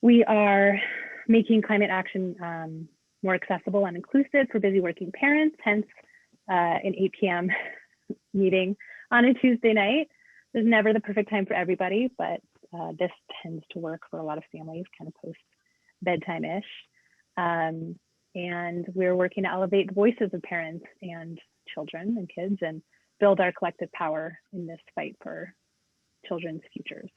We are making climate action more accessible and inclusive for busy working parents, hence an 8 p.m. meeting on a Tuesday night. There's never the perfect time for everybody, but this tends to work for a lot of families, kind of post bedtime-ish. And we're working to elevate the voices of parents and children and kids and build our collective power in this fight for children's futures.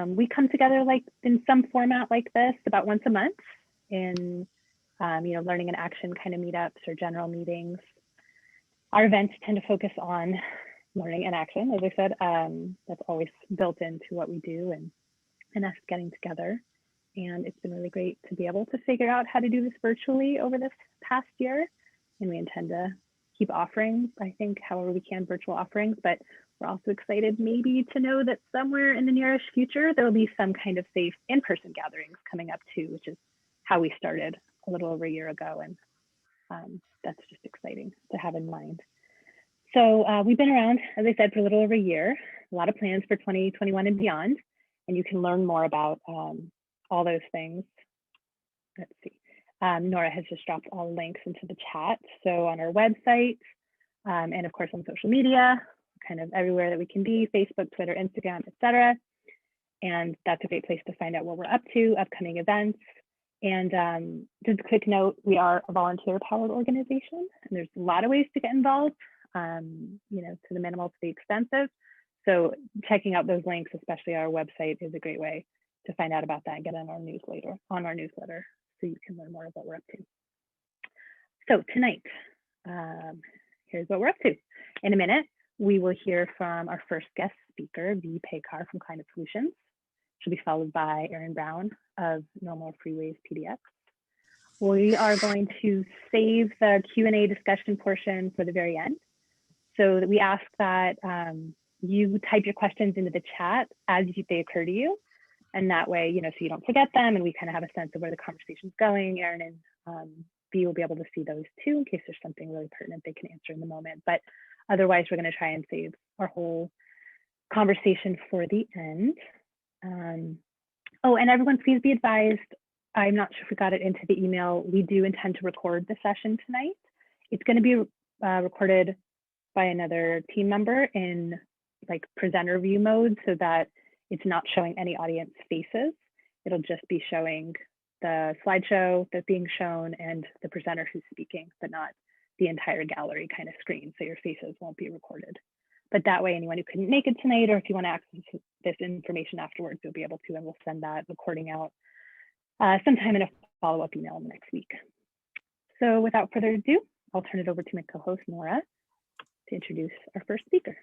We come together like in some format like this about once a month in learning and action kind of meetups or general meetings. Our events tend to focus on learning and action, as I said. That's always built into what we do and us getting together. And it's been really great to be able to figure out how to do this virtually over this past year. And we intend to keep offering, I think, however we can, virtual offerings, but we're also excited maybe to know that somewhere in the nearest future, there will be some kind of safe in-person gatherings coming up too, which is how we started a little over a year ago. And that's just exciting to have in mind. So we've been around, as I said, for a little over a year, a lot of plans for 2021 and beyond, and you can learn more about all those things. Let's see. Nora has just dropped all the links into the chat. So on our website, and of course on social media, kind of everywhere that we can be, Facebook, Twitter, Instagram, etc. And that's a great place to find out what we're up to, upcoming events. And just a quick note, we are a volunteer-powered organization, and there's a lot of ways to get involved, to the minimal to the expensive. So checking out those links, especially our website, is a great way to find out about that and get on our newsletter, so you can learn more of what we're up to. So tonight, here's what we're up to. In a minute, we will hear from our first guest speaker, V. Paykar from Climate Solutions. She'll be followed by Erin Brown of No More Freeways PDX. We are going to save the Q&A discussion portion for the very end. So that we ask that you type your questions into the chat as they occur to you. And that way, so you don't forget them and we kind of have a sense of where the conversation's going. Erin and B will be able to see those too in case there's something really pertinent they can answer in the moment. But otherwise, we're going to try and save our whole conversation for the end. And everyone, please be advised, I'm not sure if we got it into the email, we do intend to record the session tonight. It's going to be recorded by another team member in like presenter view mode so that it's not showing any audience faces. It'll just be showing the slideshow that's being shown and the presenter who's speaking, but not the entire gallery kind of screen. So your faces won't be recorded. But that way, anyone who couldn't make it tonight, or if you want to access this information afterwards, you'll be able to, and we'll send that recording out sometime in a follow-up email in the next week. So without further ado, I'll turn it over to my co-host, Nora, to introduce our first speaker.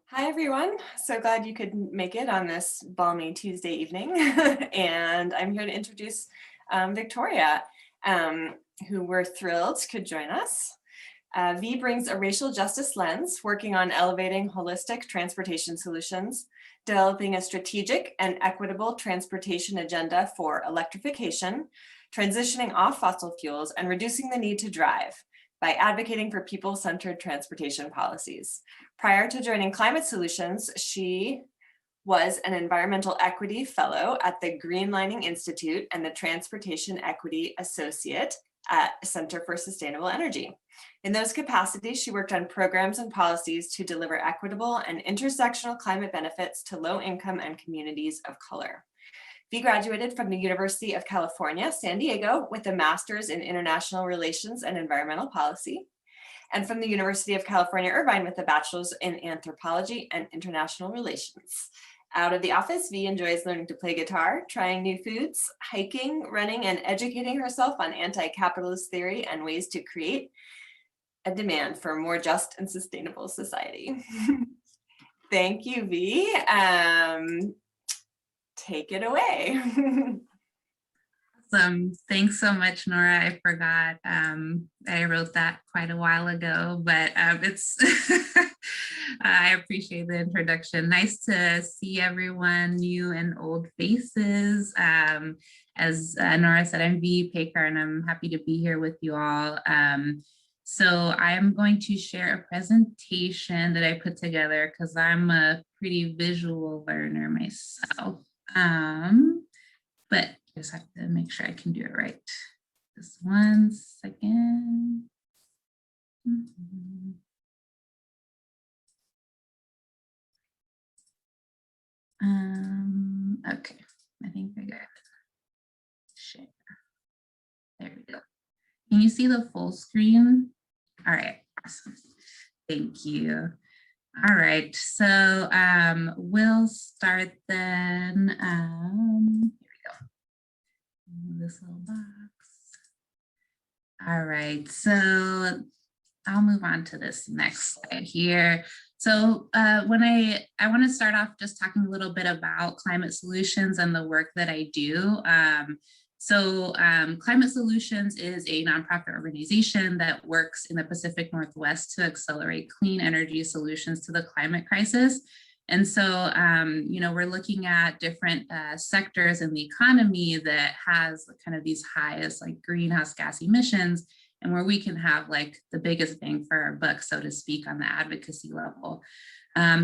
Hi, everyone. So glad you could make it on this balmy Tuesday evening. And I'm here to introduce Victoria, who we're thrilled could join us. V brings a racial justice lens, working on elevating holistic transportation solutions, developing a strategic and equitable transportation agenda for electrification, transitioning off fossil fuels, and reducing the need to drive by advocating for people-centered transportation policies. Prior to joining Climate Solutions, she was an Environmental Equity Fellow at the Greenlining Institute and the Transportation Equity Associate at Center for Sustainable Energy. In those capacities, she worked on programs and policies to deliver equitable and intersectional climate benefits to low-income and communities of color. V graduated from the University of California, San Diego, with a master's in international relations and environmental policy, and from the University of California, Irvine, with a bachelor's in anthropology and international relations. Out of the office, V enjoys learning to play guitar, trying new foods, hiking, running, and educating herself on anti-capitalist theory and ways to create a demand for a more just and sustainable society. Thank you, V. Take it away. Awesome. Thanks so much, Nora. I forgot. I wrote that quite a while ago, but it's I appreciate the introduction. Nice to see everyone, new and old faces. As Nora said, I'm V. Paykar, and I'm happy to be here with you all. So I'm going to share a presentation that I put together because I'm a pretty visual learner myself. But I just have to make sure I can do it right. Just 1 second. Okay, I think I got it. Share. There we go. Can you see the full screen? All right, awesome. Thank you. All right, so we'll start then. Here we go. This little box. All right, so I'll move on to this next slide here. So I want to start off just talking a little bit about Climate Solutions and the work that I do. Climate Solutions is a nonprofit organization that works in the Pacific Northwest to accelerate clean energy solutions to the climate crisis. And so, we're looking at different sectors in the economy that has kind of these highest like greenhouse gas emissions, and where we can have like the biggest bang for our buck, so to speak, on the advocacy level.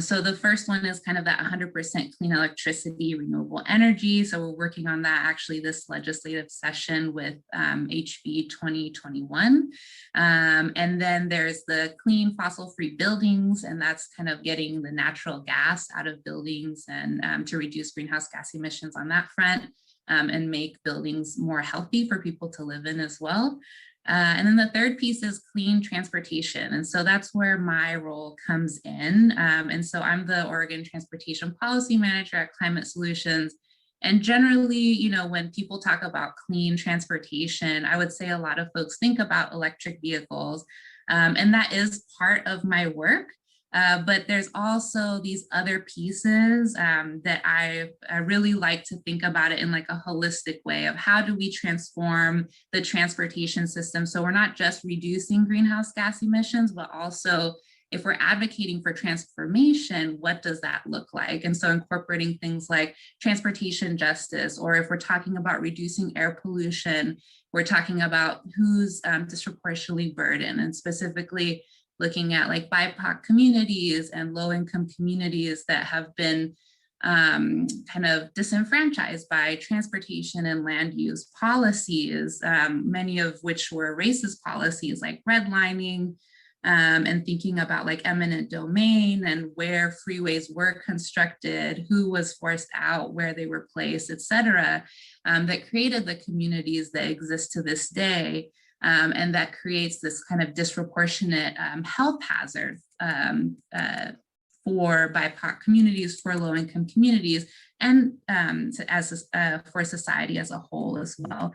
So the first one is kind of that 100% clean electricity, renewable energy. So we're working on that actually this legislative session with HB 2021. And then there's the clean fossil-free buildings, and that's kind of getting the natural gas out of buildings and to reduce greenhouse gas emissions on that front and make buildings more healthy for people to live in as well. And then the third piece is clean transportation. And so that's where my role comes in. And so I'm the Oregon Transportation Policy Manager at Climate Solutions. And generally, when people talk about clean transportation, I would say a lot of folks think about electric vehicles. And that is part of my work. But there's also these other pieces that I really like to think about it in like a holistic way of how do we transform the transportation system. So we're not just reducing greenhouse gas emissions, but also if we're advocating for transformation, what does that look like? And so incorporating things like transportation justice, or if we're talking about reducing air pollution, we're talking about who's disproportionately burdened, and specifically looking at like BIPOC communities and low-income communities that have been kind of disenfranchised by transportation and land use policies, many of which were racist policies like redlining, and thinking about like eminent domain and where freeways were constructed, who was forced out, where they were placed, et cetera, that created the communities that exist to this day. And that creates this kind of disproportionate health hazard for BIPOC communities, for low-income communities, and for society as a whole as well.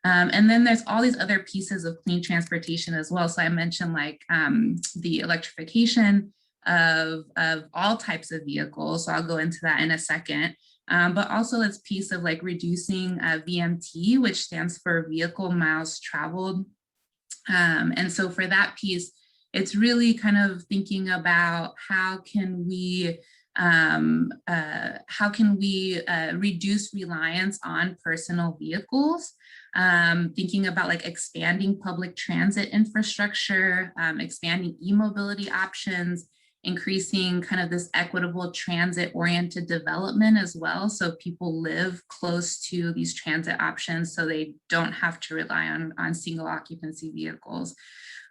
And then there's all these other pieces of clean transportation as well. So I mentioned like the electrification of all types of vehicles. So I'll go into that in a second. But also this piece of like reducing VMT, which stands for vehicle miles traveled. And so for that piece, it's really kind of thinking about how can we reduce reliance on personal vehicles, thinking about like expanding public transit infrastructure, expanding e-mobility options, increasing kind of this equitable transit-oriented development as well. So people live close to these transit options so they don't have to rely on single occupancy vehicles.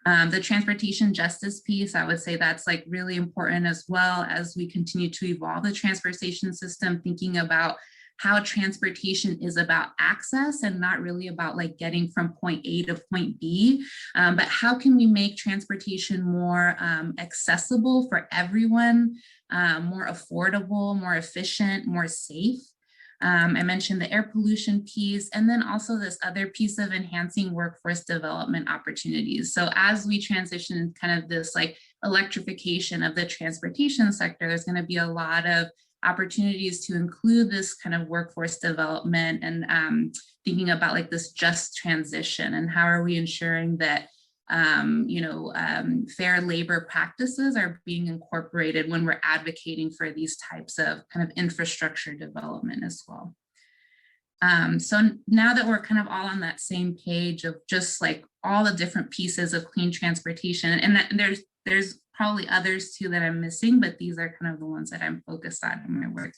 The transportation justice piece, I would say that's like really important as well as we continue to evolve the transportation system, thinking about how transportation is about access and not really about like getting from point A to point B, but how can we make transportation more accessible for everyone, more affordable, more efficient, more safe. I mentioned the air pollution piece, and then also this other piece of enhancing workforce development opportunities. So as we transition kind of this like electrification of the transportation sector, there's going to be a lot of opportunities to include this kind of workforce development and thinking about like this just transition and how are we ensuring that fair labor practices are being incorporated when we're advocating for these types of kind of infrastructure development as well. So now that we're kind of all on that same page of just like all the different pieces of clean transportation, and there's probably others too that I'm missing, but these are kind of the ones that I'm focused on in my work.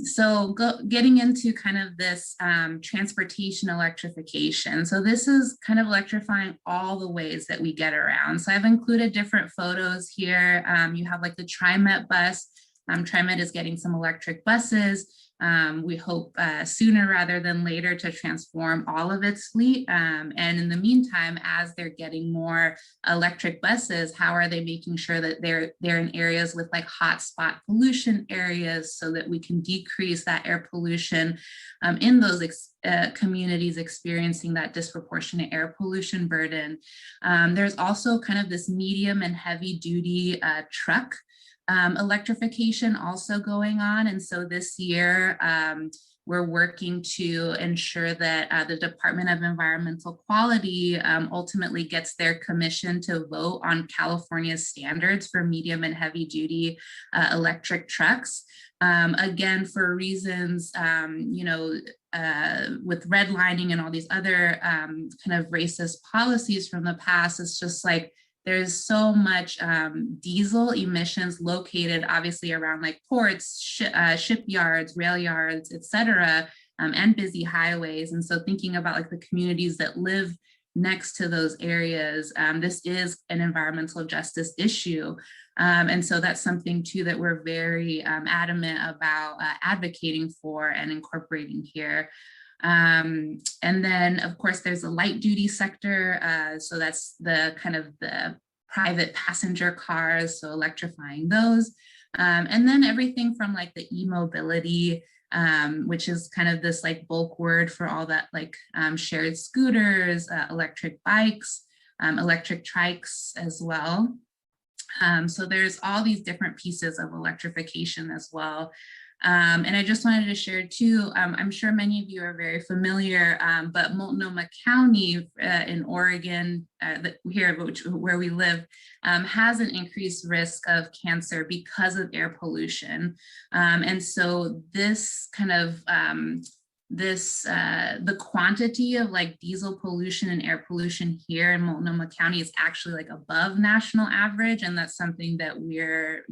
So getting into kind of this transportation electrification. So this is kind of electrifying all the ways that we get around. So I've included different photos here. You have like the TriMet bus. TriMet is getting some electric buses. We hope sooner rather than later to transform all of its fleet. And in the meantime, as they're getting more electric buses, how are they making sure that they're in areas with like hotspot pollution areas so that we can decrease that air pollution in those communities experiencing that disproportionate air pollution burden. There's also kind of this medium and heavy duty truck electrification also going on. And so this year, we're working to ensure that the Department of Environmental Quality ultimately gets their commission to vote on California's standards for medium and heavy duty electric trucks. Again, for reasons, with redlining and all these other kind of racist policies from the past, it's just like, there's so much diesel emissions located obviously around like ports, shipyards, rail yards, et cetera, and busy highways. And so thinking about like the communities that live next to those areas, this is an environmental justice issue. And so that's something too that we're very adamant about advocating for and incorporating here. And then of course there's a light duty sector. So that's the kind of the private passenger cars, so electrifying those. And then everything from like the e-mobility, which is kind of this like bulk word for all that like shared scooters, electric bikes, electric trikes as well. So there's all these different pieces of electrification as well. And I just wanted to share too, I'm sure many of you are very familiar, but Multnomah County in Oregon, where we live, has an increased risk of cancer because of air pollution. And so this kind of, the quantity of like diesel pollution and air pollution here in Multnomah County is actually like above national average. And that's something that we're,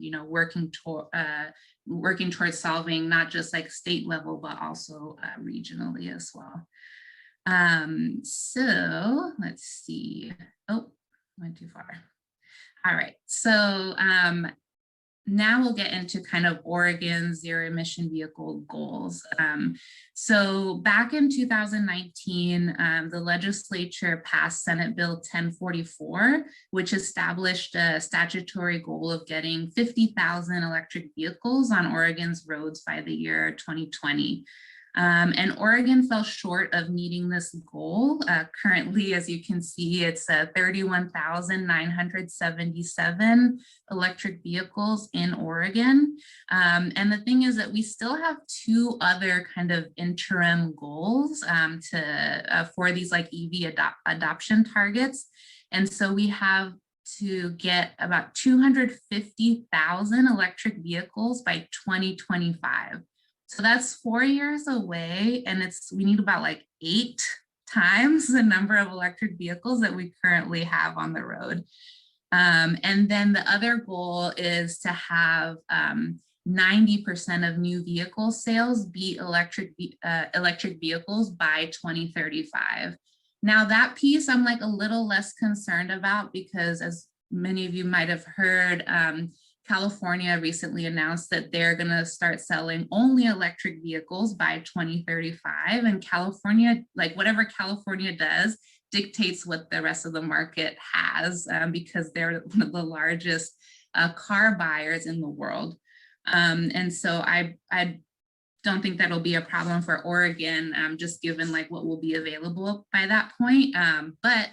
working towards solving, not just like state level, but also regionally as well. So let's see. Oh, went too far. All right. So now we'll get into kind of Oregon's zero emission vehicle goals. So back in 2019, the legislature passed Senate Bill 1044, which established a statutory goal of getting 50,000 electric vehicles on Oregon's roads by the year 2020. And Oregon fell short of meeting this goal. Currently, as you can see, it's 31,977 electric vehicles in Oregon. And the thing is that we still have two other kind of interim goals for these like EV adoption targets. And so we have to get about 250,000 electric vehicles by 2025. So that's 4 years away, and we need about like 8 times the number of electric vehicles that we currently have on the road. And then the other goal is to have 90% of new vehicle sales be electric vehicles by 2035. Now that piece I'm like a little less concerned about because, as many of you might have heard, California recently announced that they're going to start selling only electric vehicles by 2035. And California, like whatever California does, dictates what the rest of the market has because they're one of the largest car buyers in the world. And so I don't think that'll be a problem for Oregon, just given like what will be available by that point. But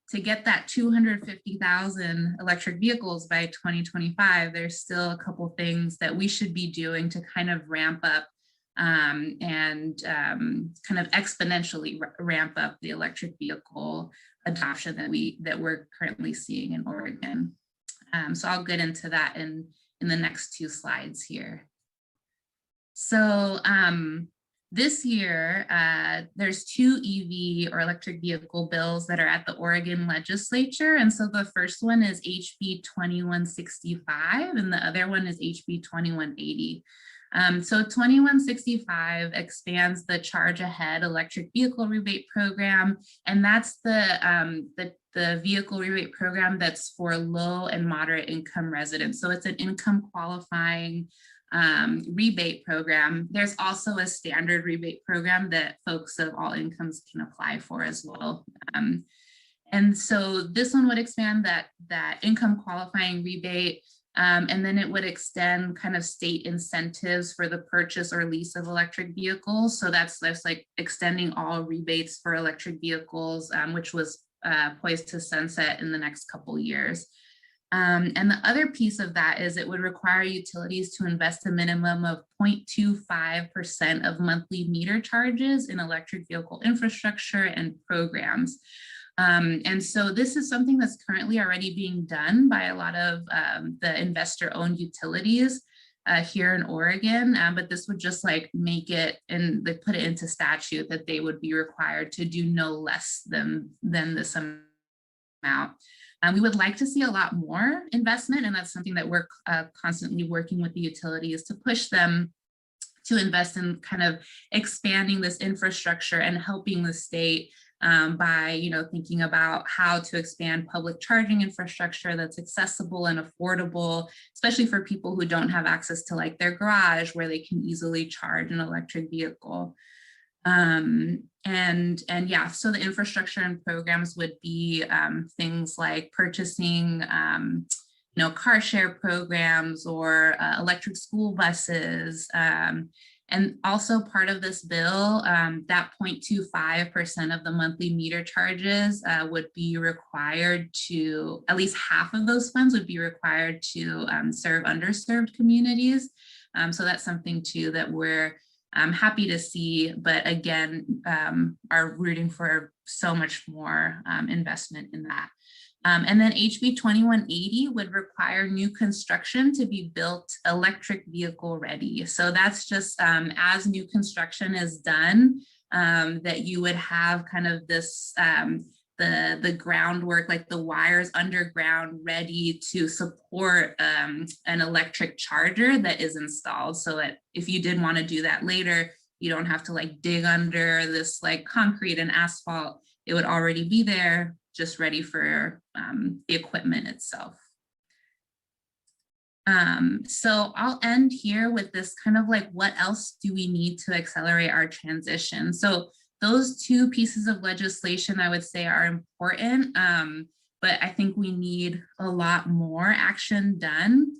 to get that 250,000 electric vehicles by 2025, there's still a couple things that we should be doing to kind of ramp up and kind of exponentially ramp up the electric vehicle adoption that we're currently seeing in Oregon. So I'll get into that in the next 2 slides here. So this year, there's 2 EV or electric vehicle bills that are at the Oregon legislature. And so the first one is HB 2165 and the other one is HB 2180. So 2165 expands the Charge Ahead electric vehicle rebate program, and that's the vehicle rebate program that's for low and moderate income residents. So it's an income qualifying rebate program. There's also a standard rebate program that folks of all incomes can apply for as well. And so this one would expand that income qualifying rebate, and then it would extend kind of state incentives for the purchase or lease of electric vehicles. So that's like extending all rebates for electric vehicles, which was poised to sunset in the next couple years. And the other piece of that is it would require utilities to invest a minimum of 0.25% of monthly meter charges in electric vehicle infrastructure and programs. And so this is something that's currently already being done by a lot of the investor-owned utilities here in Oregon, but this would just like make it and they put it into statute that they would be required to do no less than this amount. We would like to see a lot more investment, and that's something that we're constantly working with the utilities to push them to invest in kind of expanding this infrastructure and helping the state by thinking about how to expand public charging infrastructure that's accessible and affordable, especially for people who don't have access to like their garage where they can easily charge an electric vehicle. And yeah, so the infrastructure and programs would be things like purchasing car share programs or electric school buses. And also part of this bill, that 0.25% of the monthly meter charges would be required to, at least half of those funds would be required to serve underserved communities. So that's something too that we're happy to see, but again, are rooting for so much more investment in that. And then HB 2180 would require new construction to be built electric vehicle ready. So that's just as new construction is done, that you would have kind of this, the groundwork, like the wires underground ready to support an electric charger that is installed, so that if you did want to do that later, you don't have to like dig under this like concrete and asphalt. It would already be there, just ready for the equipment itself. So I'll end here with this kind of like, what else do we need to accelerate our transition? So those two pieces of legislation I would say are important, but I think we need a lot more action done.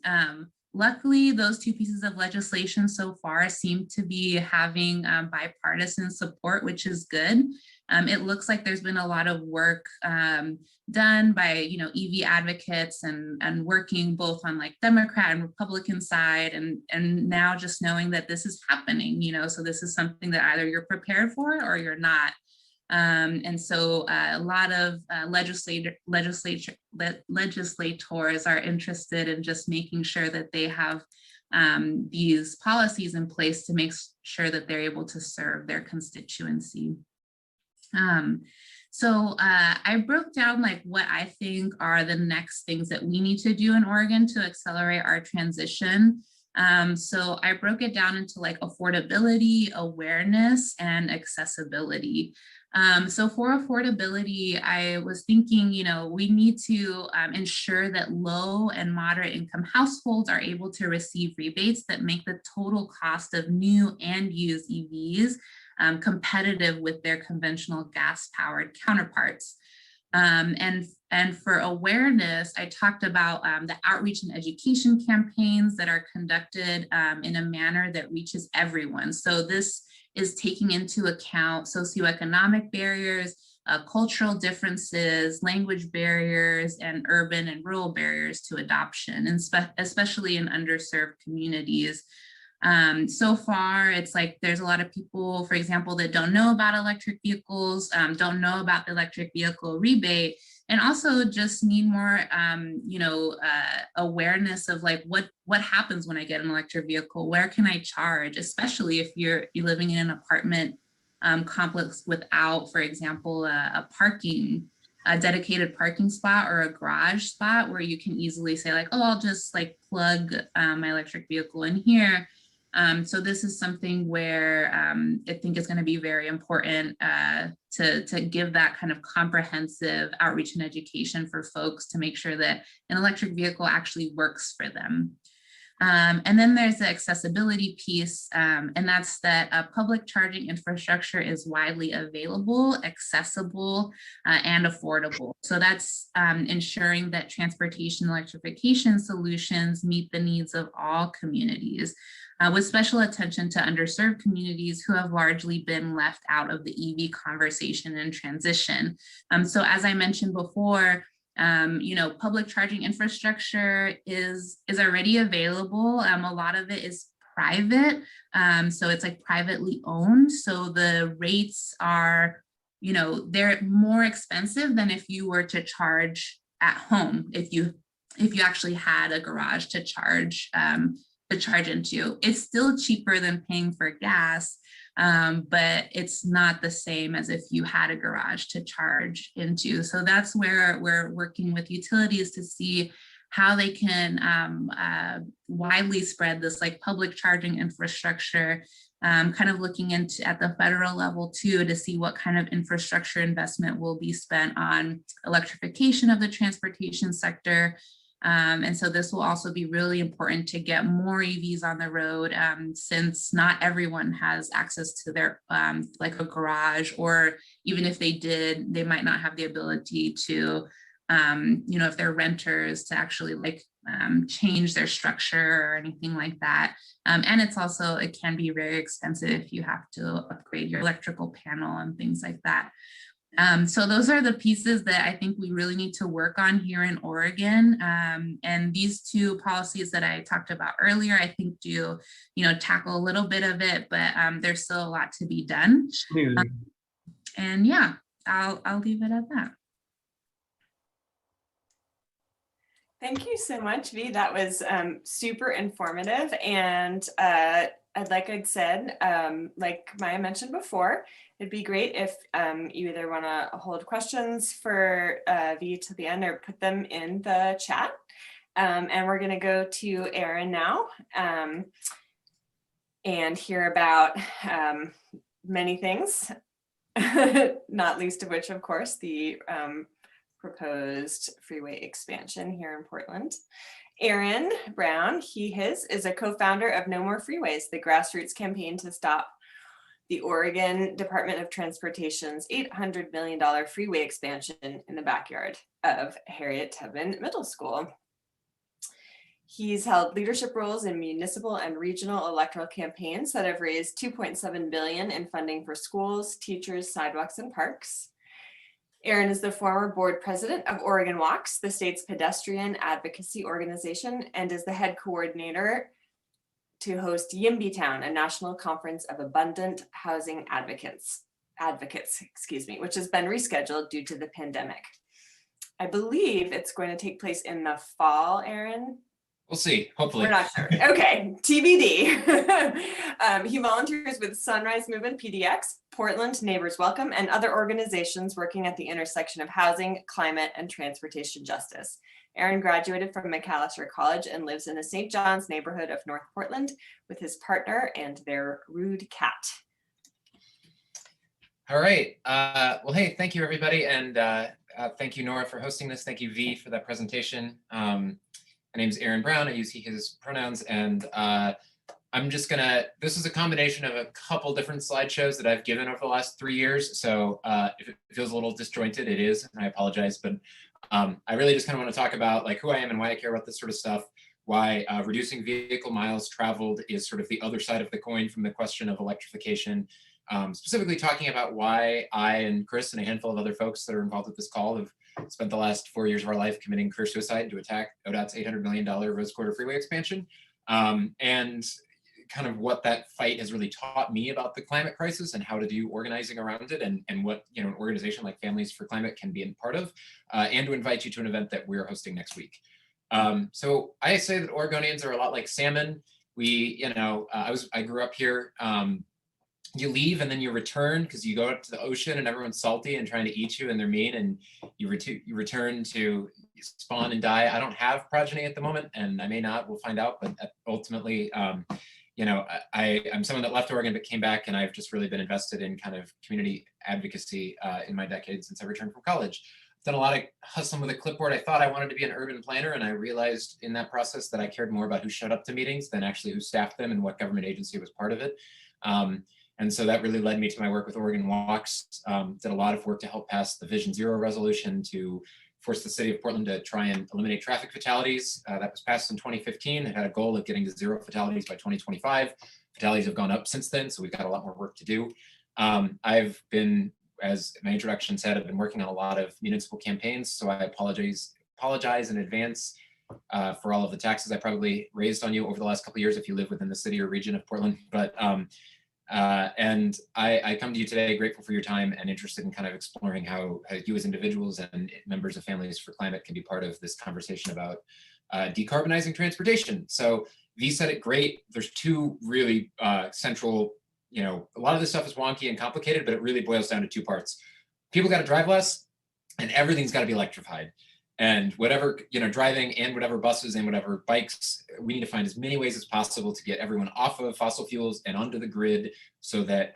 Luckily, those two pieces of legislation so far seem to be having bipartisan support, which is good. It looks like there's been a lot of work done by EV advocates and working both on like Democrat and Republican side, and now just knowing that this is happening, so this is something that either you're prepared for or you're not. And so a lot of legislators are interested in just making sure that they have these policies in place to make sure that they're able to serve their constituency. So I broke down like what I think are the next things that we need to do in Oregon to accelerate our transition. So I broke it down into like affordability, awareness, and accessibility. So for affordability, I was thinking, we need to ensure that low and moderate income households are able to receive rebates that make the total cost of new and used EVs competitive with their conventional gas-powered counterparts. And for awareness, I talked about the outreach and education campaigns that are conducted in a manner that reaches everyone. So this is taking into account socioeconomic barriers, cultural differences, language barriers, and urban and rural barriers to adoption, and especially in underserved communities. So far, it's like there's a lot of people, for example, that don't know about electric vehicles, don't know about the electric vehicle rebate, and also just need more, awareness of like what happens when I get an electric vehicle. Where can I charge, especially if you're living in an apartment complex without, for example, a dedicated parking spot or a garage spot where you can easily say like, oh, I'll just like plug my electric vehicle in here. So this is something where I think it's going to be very important to give that kind of comprehensive outreach and education for folks to make sure that an electric vehicle actually works for them. And then there's the accessibility piece, and that's that public charging infrastructure is widely available, accessible, and affordable. So that's ensuring that transportation electrification solutions meet the needs of all communities, with special attention to underserved communities who have largely been left out of the EV conversation and transition. So as I mentioned before, public charging infrastructure is already available. A lot of it is private. So it's like privately owned. So the rates are, they're more expensive than if you were to charge at home, if you actually had a garage to charge into. It's still cheaper than paying for gas, but it's not the same as if you had a garage to charge into. So that's where we're working with utilities to see how they can widely spread this like public charging infrastructure, kind of looking into at the federal level too, to see what kind of infrastructure investment will be spent on electrification of the transportation sector. And so this will also be really important to get more EVs on the road, since not everyone has access to their like a garage, or even if they did, they might not have the ability to, if they're renters, to actually like change their structure or anything like that. And it's also, it can be very expensive if you have to upgrade your electrical panel and things like that. So those are the pieces that I think we really need to work on here in Oregon. And these two policies that I talked about earlier, I think do, tackle a little bit of it, but there's still a lot to be done. And yeah, I'll leave it at that. Thank you so much, Vi. That was super informative. And like I'd said, like Maya mentioned before, it'd be great if you either want to hold questions for Vi to the end or put them in the chat. And we're going to go to Erin now and hear about many things, not least of which, of course, the proposed freeway expansion here in Portland. Aaron Brown, his, is a co-founder of No More Freeways, the grassroots campaign to stop the Oregon Department of Transportation's $800 million freeway expansion in the backyard of Harriet Tubman Middle School. He's held leadership roles in municipal and regional electoral campaigns that have raised $2.7 billion in funding for schools, teachers, sidewalks, and parks. Aaron is the former board president of Oregon Walks, the state's pedestrian advocacy organization, and is the head coordinator to host YIMBY Town, a national conference of abundant housing advocates, which has been rescheduled due to the pandemic. I believe it's going to take place in the fall, Aaron. We'll see, hopefully. We're not sure. Okay, TBD. He volunteers with Sunrise Movement PDX, Portland Neighbors Welcome, and other organizations working at the intersection of housing, climate, and transportation justice. Aaron graduated from Macalester College and lives in the St. John's neighborhood of North Portland with his partner and their rude cat. All right. Well, hey, thank you, everybody. And thank you, Nora, for hosting this. Thank you, Vi, for that presentation. My name is Aaron Brown. I use he, his pronouns, and I'm just gonna, this is a combination of a couple different slideshows that I've given over the last 3 years. So if it feels a little disjointed, it is, and I apologize, but I really just kind of want to talk about like who I am and why I care about this sort of stuff, why reducing vehicle miles traveled is sort of the other side of the coin from the question of electrification. Specifically talking about why I and Chris and a handful of other folks that are involved with this call have spent the last 4 years of our life committing career suicide to attack ODOT's $800 million Rose Quarter Freeway expansion, and kind of what that fight has really taught me about the climate crisis and how to do organizing around it, and what an organization like Families for Climate can be a part of, and to invite you to an event that we're hosting next week. So I say that Oregonians are a lot like salmon. We, I grew up here. You leave and then you return because you go out to the ocean and everyone's salty and trying to eat you and they're mean, and you return to spawn and die. I don't have progeny at the moment, and I may not, we'll find out, but ultimately I'm someone that left Oregon but came back, and I've just really been invested in kind of community advocacy in my decade since I returned from college. I've done a lot of hustling with a clipboard. I thought I wanted to be an urban planner, and I realized in that process that I cared more about who showed up to meetings than actually who staffed them and what government agency was part of it. And so that really led me to my work with Oregon Walks. Did a lot of work to help pass the Vision Zero resolution to force the city of Portland to try and eliminate traffic fatalities. That was passed in 2015. It had a goal of getting to 0 fatalities by 2025. Fatalities have gone up since then, so we've got a lot more work to do. I've been, as my introduction said, I've been working on a lot of municipal campaigns, so I apologize in advance for all of the taxes I probably raised on you over the last couple of years if you live within the city or region of Portland. But and I come to you today grateful for your time and interested in kind of exploring how you as individuals and members of Families for Climate can be part of this conversation about decarbonizing transportation. So V said it great. There's two really central, a lot of this stuff is wonky and complicated, but it really boils down to two parts. People got to drive less, and everything's got to be electrified. And whatever, driving and whatever buses and whatever bikes, we need to find as many ways as possible to get everyone off of fossil fuels and onto the grid so that,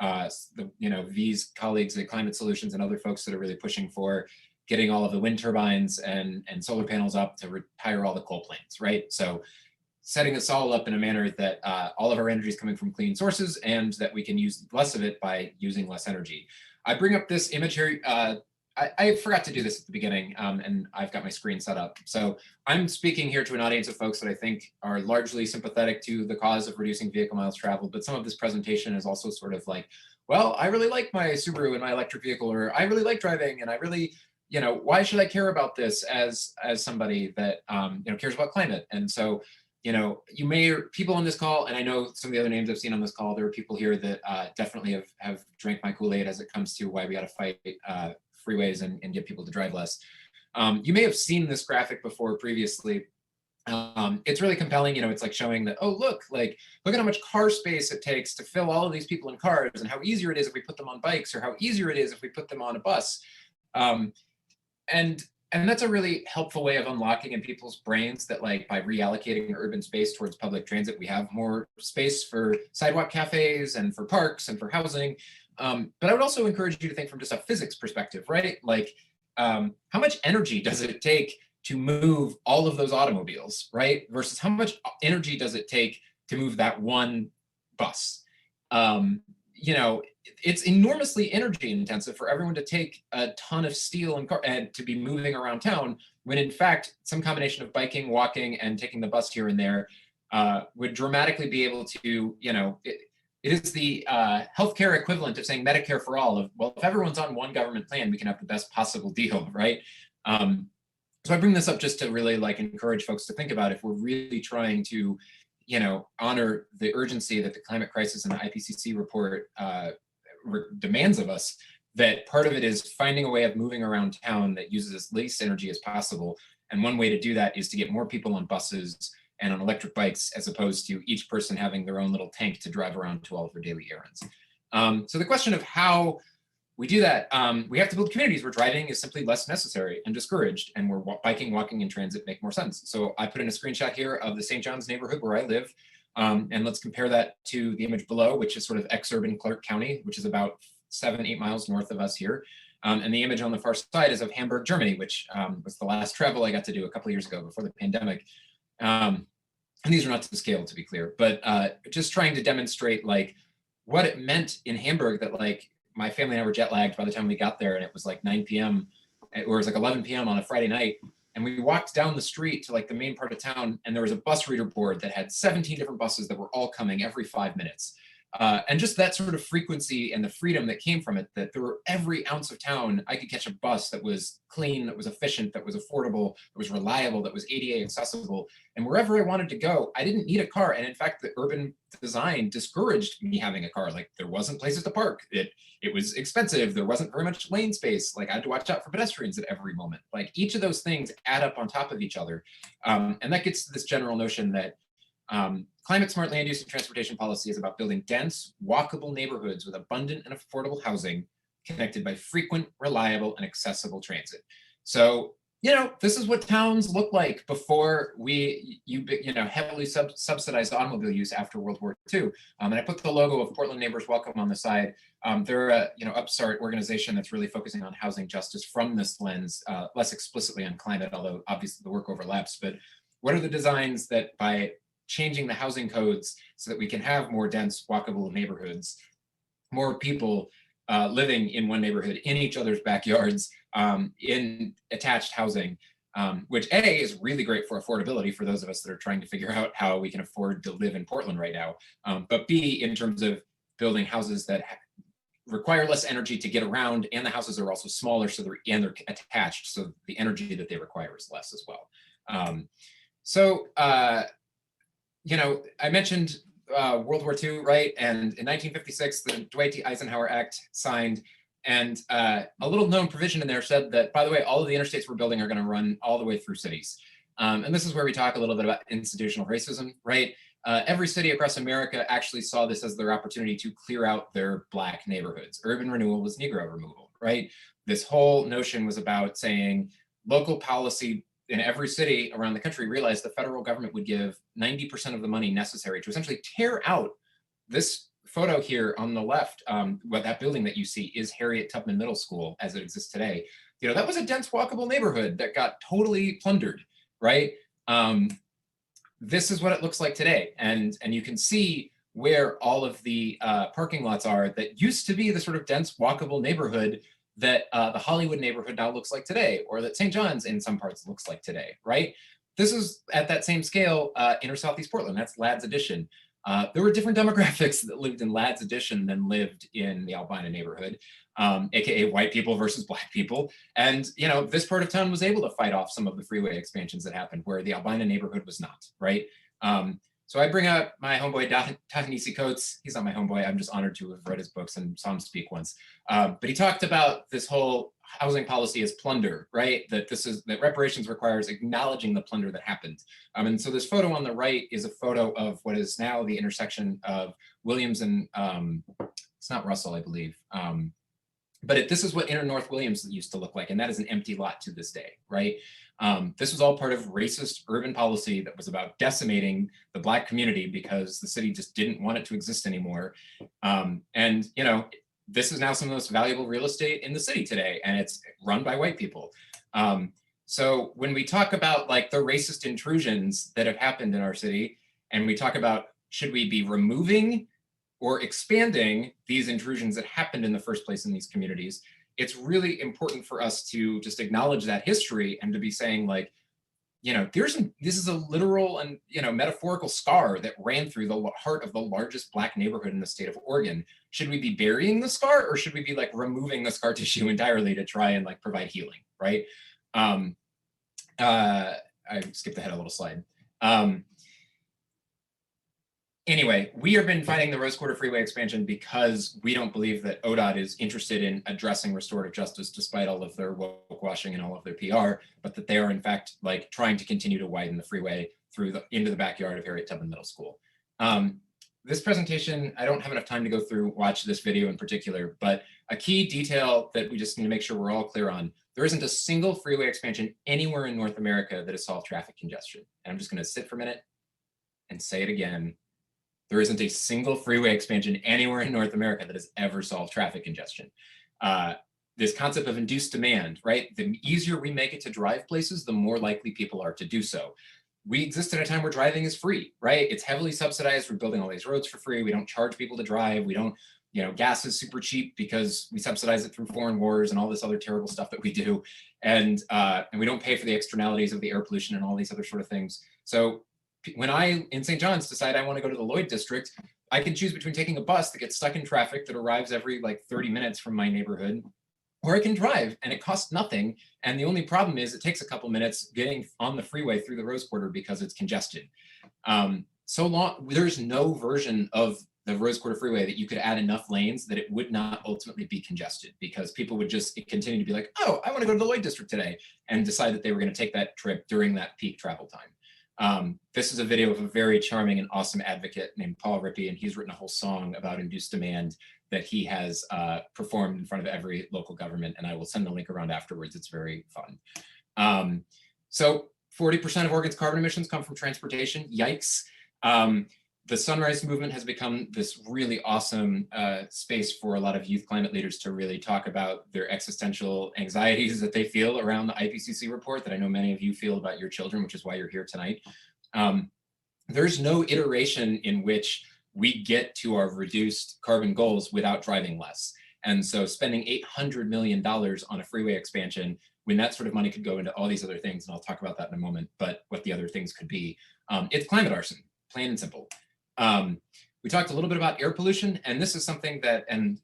these colleagues at Climate Solutions and other folks that are really pushing for getting all of the wind turbines and solar panels up to retire all the coal plants, right? So setting us all up in a manner that all of our energy is coming from clean sources and that we can use less of it by using less energy. I bring up this image here. I forgot to do this at the beginning, and I've got my screen set up. So I'm speaking here to an audience of folks that I think are largely sympathetic to the cause of reducing vehicle miles traveled, but some of this presentation is also sort of like, well, I really like my Subaru and my electric vehicle, or I really like driving, and I really, why should I care about this as somebody that, cares about climate? And so, people on this call, and I know some of the other names I've seen on this call, there are people here that definitely have drank my Kool-Aid as it comes to why we got to fight freeways and get people to drive less. You may have seen this graphic before previously. It's really compelling. It's like showing that, oh, look at how much car space it takes to fill all of these people in cars, and how easier it is if we put them on bikes, or how easier it is if we put them on a bus. And that's a really helpful way of unlocking in people's brains that, like, by reallocating urban space towards public transit, we have more space for sidewalk cafes and for parks and for housing. But I would also encourage you to think from just a physics perspective, right? Like, how much energy does it take to move all of those automobiles, right? Versus how much energy does it take to move that one bus? It's enormously energy intensive for everyone to take a ton of steel and to be moving around town, when in fact, some combination of biking, walking, and taking the bus here and there would dramatically be able to, it is the healthcare equivalent of saying Medicare for all. If everyone's on one government plan, we can have the best possible deal, right? So I bring this up just to really encourage folks to think about, if we're really trying to, honor the urgency that the climate crisis and the IPCC report demands of us, that part of it is finding a way of moving around town that uses as least energy as possible. And one way to do that is to get more people on buses and on electric bikes, as opposed to each person having their own little tank to drive around to all of their daily errands. So the question of how we do that, we have to build communities where driving is simply less necessary and discouraged, and where biking, walking, and transit make more sense. So I put in a screenshot here of the St. John's neighborhood where I live, and let's compare that to the image below, which is sort of exurban Clark County, which is about 7-8 miles north of us here. And the image on the far side is of Hamburg, Germany, which was the last travel I got to do a couple of years ago before the pandemic. And these are not to scale, to be clear, but just trying to demonstrate what it meant in Hamburg, that my family and I were jet lagged by the time we got there, and it was 9 p.m. or it was 11 p.m. on a Friday night. And we walked down the street to the main part of town, and there was a bus reader board that had 17 different buses that were all coming every 5 minutes. And just that sort of frequency and the freedom that came from it, that there were every ounce of town, I could catch a bus that was clean, that was efficient, that was affordable, that was reliable, that was ADA accessible. And wherever I wanted to go, I didn't need a car. And in fact, the urban design discouraged me having a car. There wasn't places to park. It was expensive. There wasn't very much lane space. I had to watch out for pedestrians at every moment. Each of those things add up on top of each other. And that gets to this general notion that climate smart land use and transportation policy is about building dense, walkable neighborhoods with abundant and affordable housing connected by frequent, reliable, and accessible transit. So, this is what towns look like before heavily subsidized automobile use after World War II. And I put the logo of Portland Neighbors Welcome on the side. They're a upstart organization that's really focusing on housing justice from this lens, less explicitly on climate, although obviously the work overlaps. But what are the designs that by changing the housing codes so that we can have more dense, walkable neighborhoods, more people living in one neighborhood, in each other's backyards, in attached housing, which A, is really great for affordability for those of us that are trying to figure out how we can afford to live in Portland right now. But B, in terms of building houses that require less energy to get around, and the houses are also smaller, so they're attached, so the energy that they require is less as well. I mentioned World War II, right? And in 1956, the Dwight D. Eisenhower Act signed, and a little known provision in there said that, by the way, all of the interstates we're building are going to run all the way through cities. And this is where we talk a little bit about institutional racism, right? Every city across America actually saw this as their opportunity to clear out their Black neighborhoods. Urban renewal was Negro removal, right? This whole notion was about saying local policy in every city around the country realized the federal government would give 90% of the money necessary to essentially tear out. This photo here on the left, what that building that you see is Harriet Tubman Middle School as it exists today. That was a dense walkable neighborhood that got totally plundered, right? This is what it looks like today. And you can see where all of the parking lots are that used to be the sort of dense walkable neighborhood that the Hollywood neighborhood now looks like today, or that St. John's in some parts looks like today, right? This is at that same scale, inner Southeast Portland, that's Ladd's Addition. There were different demographics that lived in Ladd's Addition than lived in the Albino neighborhood, AKA white people versus Black people. And this part of town was able to fight off some of the freeway expansions that happened where the Albino neighborhood was not, right? So I bring up my homeboy, Ta-Nehisi Coates. He's not my homeboy, I'm just honored to have read his books and saw him speak once. But he talked about this whole housing policy as plunder, right? That reparations requires acknowledging the plunder that happened. And so this photo on the right is a photo of what is now the intersection of Williams and, it's not Russell, I believe. But this is what inner North Williams used to look like, and that is an empty lot to this day, right? This was all part of racist urban policy that was about decimating the Black community because the city just didn't want it to exist anymore. And this is now some of the most valuable real estate in the city today, and it's run by white people. So when we talk about like the racist intrusions that have happened in our city, and we talk about should we be removing or expanding these intrusions that happened in the first place in these communities, it's really important for us to just acknowledge that history and to be saying like, this is a literal and metaphorical scar that ran through the heart of the largest Black neighborhood in the state of Oregon. Should we be burying the scar, or should we be like removing the scar tissue entirely to try and like provide healing, right? I skipped ahead a little slide. Anyway, we have been fighting the Rose Quarter Freeway expansion because we don't believe that ODOT is interested in addressing restorative justice despite all of their woke washing and all of their PR, but that they are in fact like trying to continue to widen the freeway into the backyard of Harriet Tubman Middle School. This presentation, I don't have enough time to go through, watch this video in particular, but a key detail that we just need to make sure we're all clear on, there isn't a single freeway expansion anywhere in North America that has solved traffic congestion. And I'm just gonna sit for a minute and say it again. There isn't a single freeway expansion anywhere in North America that has ever solved traffic congestion. This concept of induced demand, right? The easier we make it to drive places, the more likely people are to do so. We exist at a time where driving is free, right? It's heavily subsidized. We're building all these roads for free. We don't charge people to drive. We don't, gas is super cheap because we subsidize it through foreign wars and all this other terrible stuff that we do. And we don't pay for the externalities of the air pollution and all these other sort of things. So when I, in St. John's, decide I want to go to the Lloyd district, I can choose between taking a bus that gets stuck in traffic that arrives every like 30 minutes from my neighborhood, or I can drive and it costs nothing. And the only problem is it takes a couple minutes getting on the freeway through the Rose Quarter because it's congested. There's no version of the Rose Quarter Freeway that you could add enough lanes that it would not ultimately be congested, because people would just continue to be like, oh, I want to go to the Lloyd district today, and decide that they were going to take that trip during that peak travel time. This is a video of a very charming and awesome advocate named Paul Rippey, and he's written a whole song about induced demand that he has performed in front of every local government, and I will send the link around afterwards. It's very fun. So 40% of Oregon's carbon emissions come from transportation. Yikes. The Sunrise Movement has become this really awesome space for a lot of youth climate leaders to really talk about their existential anxieties that they feel around the IPCC report that I know many of you feel about your children, which is why you're here tonight. There's no iteration in which we get to our reduced carbon goals without driving less. And so spending $800 million on a freeway expansion, when that sort of money could go into all these other things, and I'll talk about that in a moment, but what the other things could be, it's climate arson, plain and simple. We talked a little bit about air pollution, and this is something that, and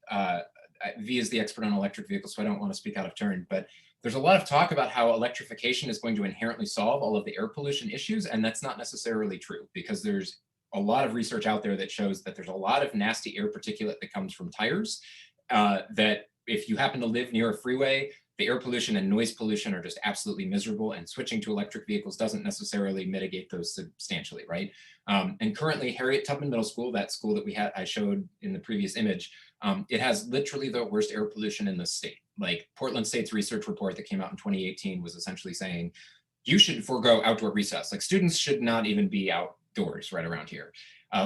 V is the expert on electric vehicles, so I don't want to speak out of turn, but there's a lot of talk about how electrification is going to inherently solve all of the air pollution issues, and that's not necessarily true, because there's a lot of research out there that shows that there's a lot of nasty air particulate that comes from tires, that if you happen to live near a freeway, the air pollution and noise pollution are just absolutely miserable, and switching to electric vehicles doesn't necessarily mitigate those substantially, right? And currently, Harriet Tubman Middle School, that school that I showed in the previous image, it has literally the worst air pollution in the state. Like Portland State's research report that came out in 2018 was essentially saying, you should forego outdoor recess. Like students should not even be outdoors right around here,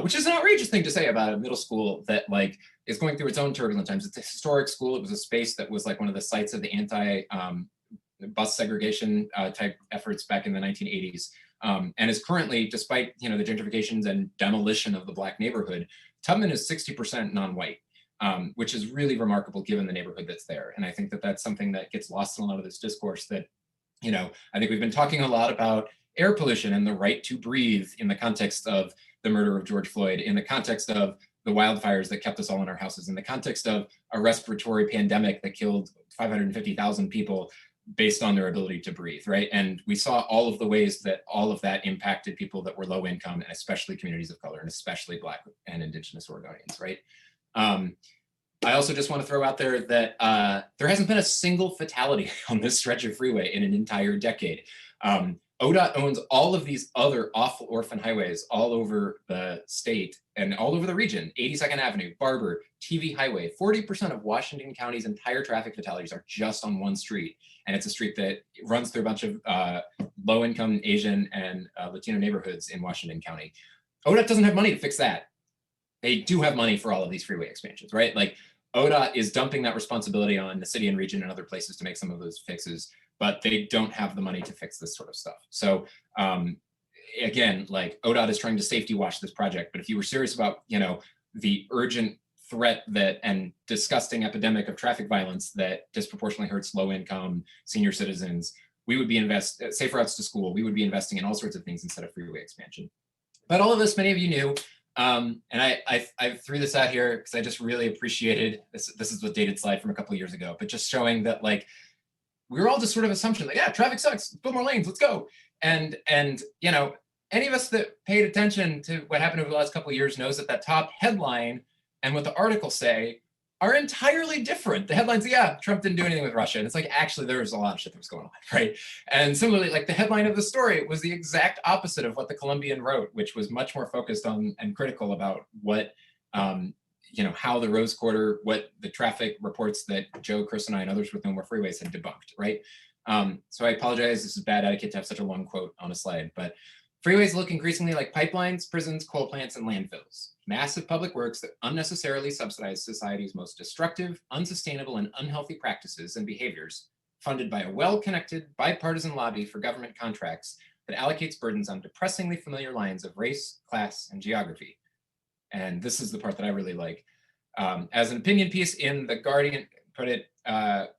which is an outrageous thing to say about a middle school that like is going through its own turbulent times. It's a historic school. It was a space that was like one of the sites of the anti-bus segregation type efforts back in the 1980s. And is currently, despite the gentrifications and demolition of the Black neighborhood, Tubman is 60% non-white, which is really remarkable given the neighborhood that's there. And I think that that's something that gets lost in a lot of this discourse that, I think we've been talking a lot about air pollution and the right to breathe in the context of the murder of George Floyd, in the context of the wildfires that kept us all in our houses, in the context of a respiratory pandemic that killed 550,000 people based on their ability to breathe, right? And we saw all of the ways that all of that impacted people that were low income, and especially communities of color, and especially Black and Indigenous Oregonians, right? I also just want to throw out there that there hasn't been a single fatality on this stretch of freeway in an entire decade. ODOT owns all of these other awful orphan highways all over the state and all over the region. 82nd Avenue, Barber, TV Highway. 40% of Washington County's entire traffic fatalities are just on one street. And it's a street that runs through a bunch of low-income Asian and Latino neighborhoods in Washington County. ODOT doesn't have money to fix that. They do have money for all of these freeway expansions, right? Like ODOT is dumping that responsibility on the city and region and other places to make some of those fixes, but they don't have the money to fix this sort of stuff. So again, like ODOT is trying to safety wash this project, but if you were serious about, the urgent threat that and disgusting epidemic of traffic violence that disproportionately hurts low income senior citizens, we would be safe routes to school. We would be investing in all sorts of things instead of freeway expansion. But all of this, many of you knew. And I threw this out here because I just really appreciated this. This is a dated slide from a couple of years ago, but just showing that like, we were all just sort of assumption like, yeah, traffic sucks, build more lanes, let's go. And any of us that paid attention to what happened over the last couple of years knows that top headline and what the articles say are entirely different. The headlines, yeah, Trump didn't do anything with Russia. And it's like, actually, there was a lot of shit that was going on, right? And similarly, like the headline of the story was the exact opposite of what the Columbian wrote, which was much more focused on and critical about what, how the Rose Quarter, what the traffic reports that Joe, Chris, and I, and others with whom were freeways had debunked, right? So I apologize, this is bad etiquette to have such a long quote on a slide, but freeways look increasingly like pipelines, prisons, coal plants, and landfills. Massive public works that unnecessarily subsidize society's most destructive, unsustainable, and unhealthy practices and behaviors, funded by a well-connected, bipartisan lobby for government contracts that allocates burdens on depressingly familiar lines of race, class, and geography. And this is the part that I really like. As an opinion piece in The Guardian put it,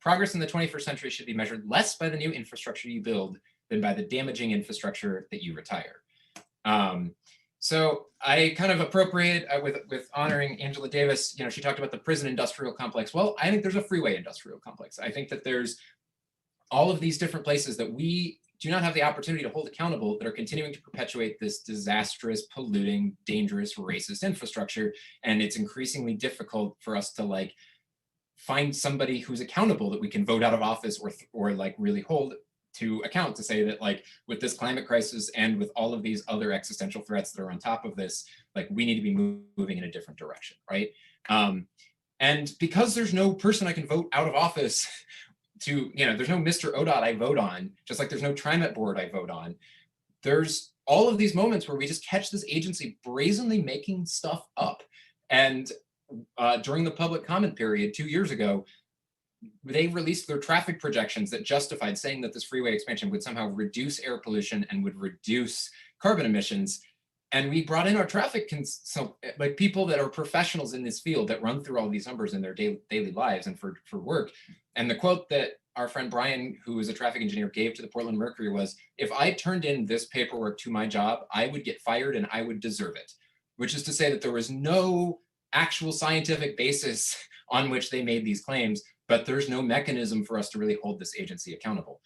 progress in the 21st century should be measured less by the new infrastructure you build than by the damaging infrastructure that you retire. So I kind of appropriate with honoring Angela Davis, she talked about the prison industrial complex. Well, I think there's a freeway industrial complex. I think that there's all of these different places that we do not have the opportunity to hold accountable that are continuing to perpetuate this disastrous, polluting, dangerous, racist infrastructure. And it's increasingly difficult for us to like find somebody who's accountable that we can vote out of office or like really hold to account to say that like with this climate crisis and with all of these other existential threats that are on top of this, like we need to be moving in a different direction, right? And because there's no person I can vote out of office, to, there's no Mr. ODOT I vote on, just like there's no TriMet board I vote on. There's all of these moments where we just catch this agency brazenly making stuff up. And during the public comment period 2 years ago, they released their traffic projections that justified saying that this freeway expansion would somehow reduce air pollution and would reduce carbon emissions. And we brought in our traffic, like people that are professionals in this field that run through all these numbers in their daily lives and for work. And the quote that our friend Brian, who is a traffic engineer, gave to the Portland Mercury was, if I turned in this paperwork to my job, I would get fired and I would deserve it. Which is to say that there was no actual scientific basis on which they made these claims, but there's no mechanism for us to really hold this agency accountable.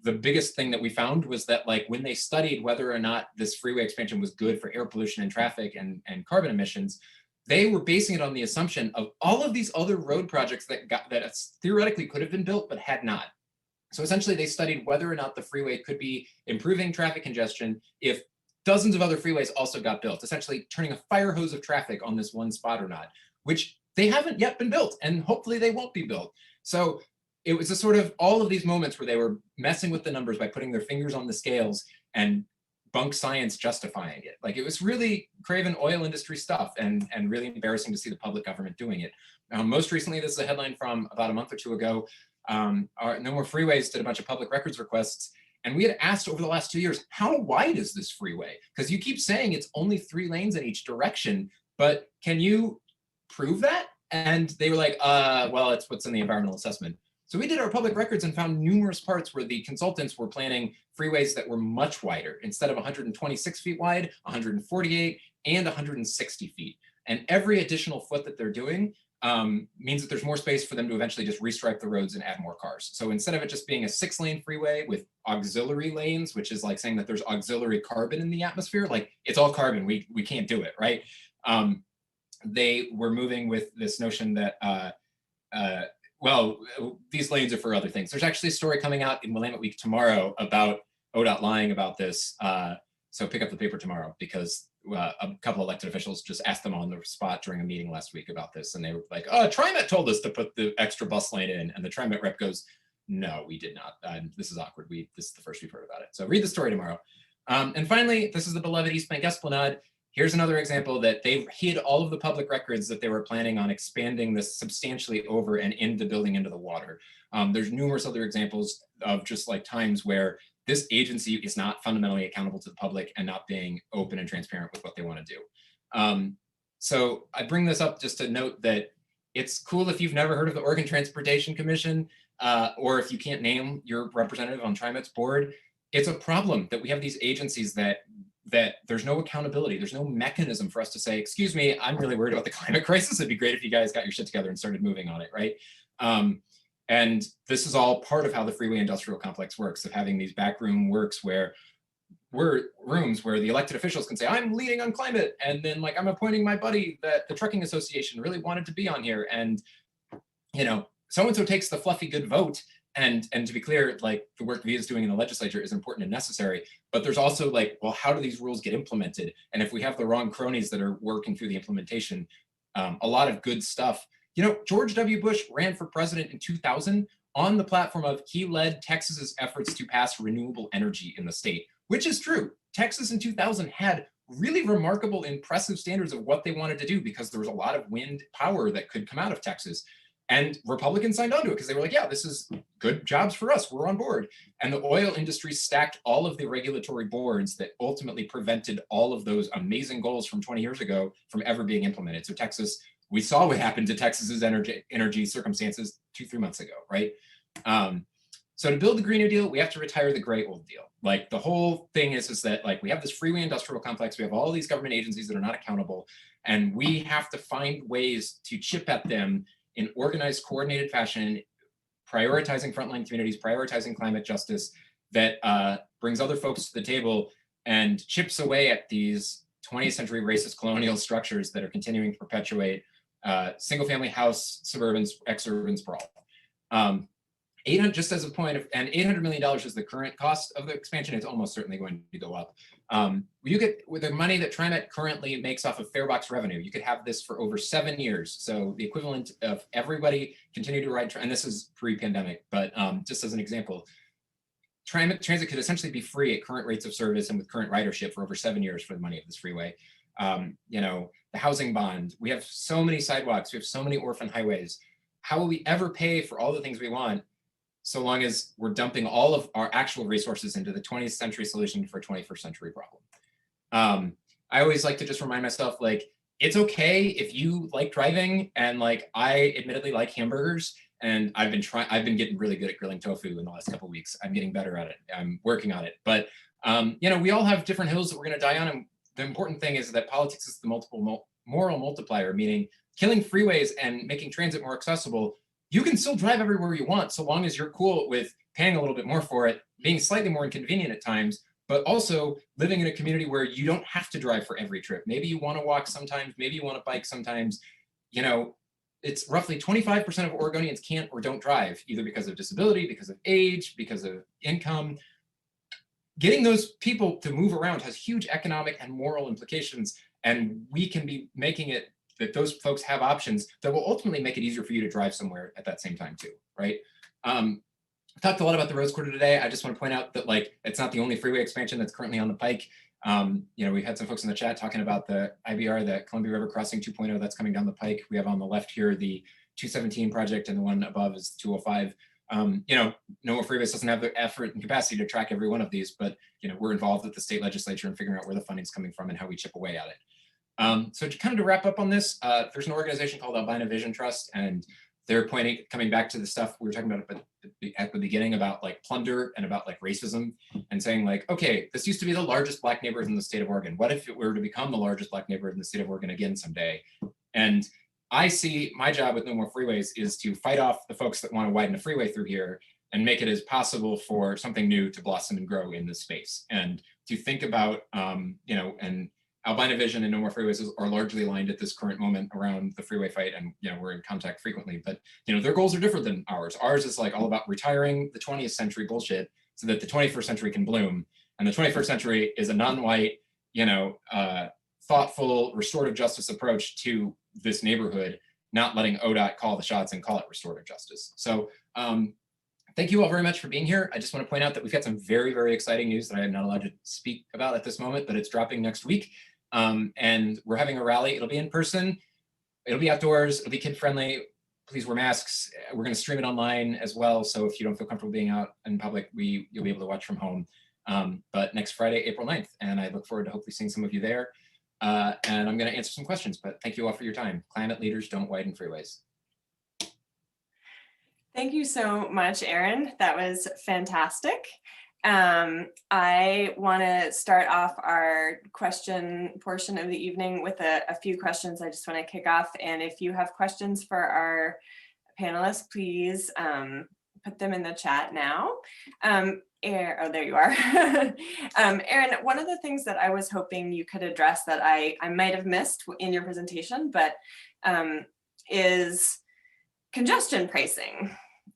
The biggest thing that we found was that, like, when they studied whether or not this freeway expansion was good for air pollution and traffic and carbon emissions, they were basing it on the assumption of all of these other road projects that theoretically could have been built but had not. So essentially they studied whether or not the freeway could be improving traffic congestion if dozens of other freeways also got built, essentially turning a fire hose of traffic on this one spot or not, which they haven't yet been built, and hopefully they won't be built. So it was a sort of all of these moments where they were messing with the numbers by putting their fingers on the scales and bunk science justifying it. Like, it was really craven oil industry stuff, and really embarrassing to see the public government doing it. Most recently, this is a headline from about a month or two ago. No More Freeways did a bunch of public records requests, and we had asked over the last 2 years, how wide is this freeway? Because you keep saying it's only 3 lanes in each direction, but can you prove that? And they were like, well, it's what's in the environmental assessment. So we did our public records and found numerous parts where the consultants were planning freeways that were much wider. Instead of 126 feet wide, 148 and 160 feet. And every additional foot that they're doing means that there's more space for them to eventually just restripe the roads and add more cars. So instead of it just being a 6-lane freeway with auxiliary lanes, which is like saying that there's auxiliary carbon in the atmosphere, like, it's all carbon, we can't do it, right? They were moving with this notion that, well, these lanes are for other things. There's actually a story coming out in Willamette Week tomorrow about ODOT lying about this. So pick up the paper tomorrow, because a couple elected officials just asked them on the spot during a meeting last week about this. And they were like, oh, TriMet told us to put the extra bus lane in. And the TriMet rep goes, no, we did not. This is awkward. This is the first we've heard about it. So read the story tomorrow. And finally, this is the beloved East Bank Esplanade. Here's another example that they hid all of the public records that they were planning on expanding this substantially over and in the building into the water. There's numerous other examples of just like times where this agency is not fundamentally accountable to the public and not being open and transparent with what they want to do. So I bring this up just to note that it's cool if you've never heard of the Oregon Transportation Commission, or if you can't name your representative on TriMet's board. It's a problem that we have these agencies that there's no accountability. There's no mechanism for us to say, excuse me, I'm really worried about the climate crisis. It'd be great if you guys got your shit together and started moving on it, right? And this is all part of how the freeway industrial complex works, of having these backroom works where rooms where the elected officials can say, I'm leading on climate. And then, like, I'm appointing my buddy that the trucking association really wanted to be on here. And, so-and-so takes the fluffy good vote. And to be clear, like, the work V is doing in the legislature is important and necessary, but there's also like, well, how do these rules get implemented? And if we have the wrong cronies that are working through the implementation, a lot of good stuff. George W. Bush ran for president in 2000 on the platform of he led Texas's efforts to pass renewable energy in the state, which is true. Texas in 2000 had really remarkable, impressive standards of what they wanted to do because there was a lot of wind power that could come out of Texas. And Republicans signed on to it because they were like, yeah, this is good jobs for us. We're on board. And the oil industry stacked all of the regulatory boards that ultimately prevented all of those amazing goals from 20 years ago from ever being implemented. So Texas, we saw what happened to Texas's energy circumstances 2-3 months ago, right? So to build the Green New Deal, we have to retire the gray old deal. Like, the whole thing is that, like, we have this freeway industrial complex. We have all these government agencies that are not accountable. And we have to find ways to chip at them in organized, coordinated fashion, prioritizing frontline communities, prioritizing climate justice that brings other folks to the table and chips away at these 20th century racist colonial structures that are continuing to perpetuate single-family house, suburban, ex-urban sprawl. 800, just as a point of, and $800 million is the current cost of the expansion. It's almost certainly going to go up. You could, with the money that TriMet currently makes off of fare box revenue, you could have this for over 7 years. So the equivalent of everybody continue to ride, and this is pre-pandemic, but just as an example, transit could essentially be free at current rates of service and with current ridership for over 7 years for the money of this freeway. You know, the housing bond, we have so many sidewalks, we have so many orphan highways. How will we ever pay for all the things we want so long as we're dumping all of our actual resources into the 20th century solution for a 21st century problem? I always like to just remind myself, like, it's okay if you like driving, and like, I admittedly like hamburgers, and I've been getting really good at grilling tofu in the last couple of weeks. I'm getting better at it. I'm working on it. But you know, we all have different hills that we're going to die on. And the important thing is that politics is the moral multiplier, meaning killing freeways and making transit more accessible. You can still drive everywhere you want, so long as you're cool with paying a little bit more for it, being slightly more inconvenient at times, but also living in a community where you don't have to drive for every trip. Maybe you want to walk sometimes, maybe you want to bike sometimes. You know, it's roughly 25% of Oregonians can't or don't drive, either because of disability, because of age, because of income. Getting those people to move around has huge economic and moral implications, and we can be making it that those folks have options that will ultimately make it easier for you to drive somewhere at that same time too, right? I talked a lot about the roads corridor today. I just want to point out that, like, it's not the only freeway expansion that's currently on the pike. You know, we had some folks in the chat talking about the IBR, the Columbia River Crossing 2.0 that's coming down the pike. We have on the left here the 217 project, and the one above is 205. You know, No More Freeways doesn't have the effort and capacity to track every one of these, but you know, we're involved with the state legislature in figuring out where the funding is coming from and how we chip away at it. So to wrap up on this, there's an organization called Albino Vision Trust, and they're coming back to the stuff we were talking about at the beginning about like plunder and about like racism, and saying like, okay, this used to be the largest Black neighborhood in the state of Oregon. What if it were to become the largest Black neighborhood in the state of Oregon again someday? And I see my job with No More Freeways is to fight off the folks that want to widen a freeway through here and make it as possible for something new to blossom and grow in this space. And to think about, you know, and Albino Vision and No More Freeways are largely aligned at this current moment around the freeway fight, and you know, we're in contact frequently. But you know, their goals are different than ours. Ours is like all about retiring the 20th century bullshit so that the 21st century can bloom. And the 21st century is a non-white, you know, thoughtful, restorative justice approach to this neighborhood, not letting ODOT call the shots and call it restorative justice. So thank you all very much for being here. I just want to point out that we've got some very, very exciting news that I am not allowed to speak about at this moment, but it's dropping next week. And we're having a rally. It'll be in person. It'll be outdoors. It'll be kid friendly. Please wear masks. We're going to stream it online as well. So if you don't feel comfortable being out in public, you'll be able to watch from home. But next Friday, April 9th. And I look forward to hopefully seeing some of you there. And I'm going to answer some questions, but thank you all for your time. Climate leaders don't widen freeways. Thank you so much, Aaron. That was fantastic. I want to start off our question portion of the evening with a few questions I just want to kick off. And if you have questions for our panelists, please put them in the chat now. Oh, there you are. Aaron, one of the things that I was hoping you could address that I might have missed in your presentation, but is congestion pricing.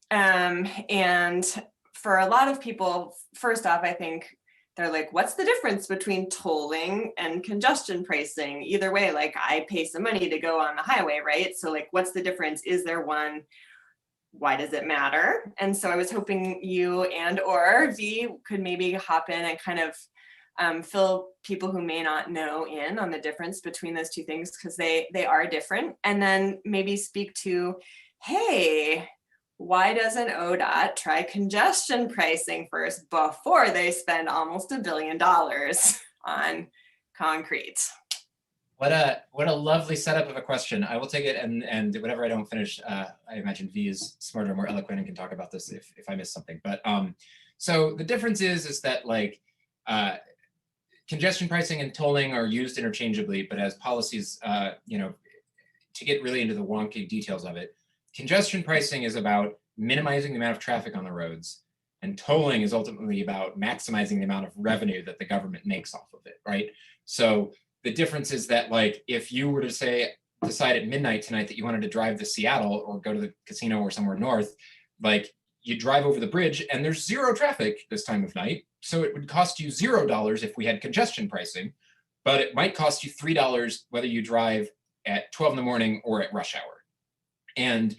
And for a lot of people, first off, I think they're like, what's the difference between tolling and congestion pricing? Either way, like, I pay some money to go on the highway, right? So like, what's the difference? Is there one? Why does it matter? And so I was hoping you and or V could maybe hop in and kind of fill people who may not know in on the difference between those two things, because they are different. And then maybe speak to, hey, why doesn't ODOT try congestion pricing first before they spend almost $1 billion on concrete? What a lovely setup of a question. I will take it, and whatever I don't finish, I imagine V is smarter, more eloquent, and can talk about this if I miss something. But so the difference is that like congestion pricing and tolling are used interchangeably, but as policies, you know, to get really into the wonky details of it, congestion pricing is about minimizing the amount of traffic on the roads, and tolling is ultimately about maximizing the amount of revenue that the government makes off of it, right? So the difference is that, like, if you were to decide at midnight tonight that you wanted to drive to Seattle or go to the casino or somewhere north, like, you drive over the bridge and there's zero traffic this time of night. So it would cost you $0 if we had congestion pricing, but it might cost you $3 whether you drive at 12 in the morning or at rush hour. And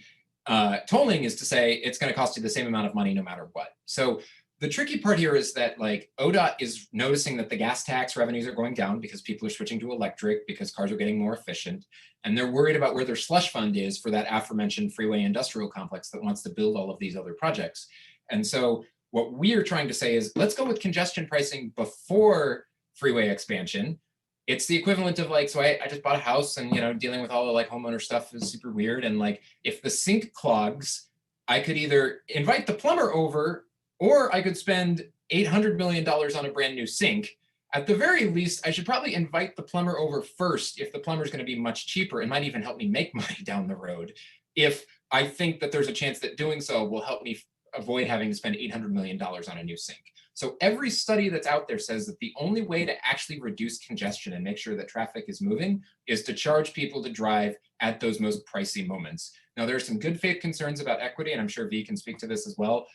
tolling is to say it's going to cost you the same amount of money no matter what. So the tricky part here is that like ODOT is noticing that the gas tax revenues are going down because people are switching to electric because cars are getting more efficient. And they're worried about where their slush fund is for that aforementioned freeway industrial complex that wants to build all of these other projects. And so what we are trying to say is let's go with congestion pricing before freeway expansion. It's the equivalent of like, so I just bought a house and, you know, dealing with all the like homeowner stuff is super weird. And like, if the sink clogs, I could either invite the plumber over or I could spend $800 million on a brand new sink. At the very least, I should probably invite the plumber over first if the plumber is going to be much cheaper and might even help me make money down the road. If I think that there's a chance that doing so will help me avoid having to spend $800 million on a new sink. So every study that's out there says that the only way to actually reduce congestion and make sure that traffic is moving is to charge people to drive at those most pricey moments. Now, there are some good faith concerns about equity, and I'm sure V can speak to this as well.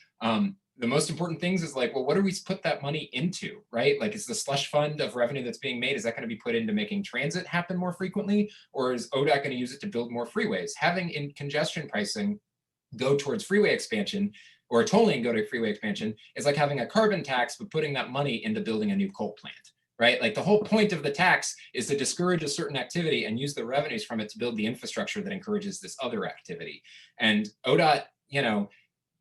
The most important things is like, well, what do we put that money into, right? Like, is the slush fund of revenue that's being made, is that going to be put into making transit happen more frequently? Or is ODOT going to use it to build more freeways? Having in congestion pricing go towards freeway expansion or tolling go to freeway expansion is like having a carbon tax, but putting that money into building a new coal plant, right? Like the whole point of the tax is to discourage a certain activity and use the revenues from it to build the infrastructure that encourages this other activity. And ODOT, you know,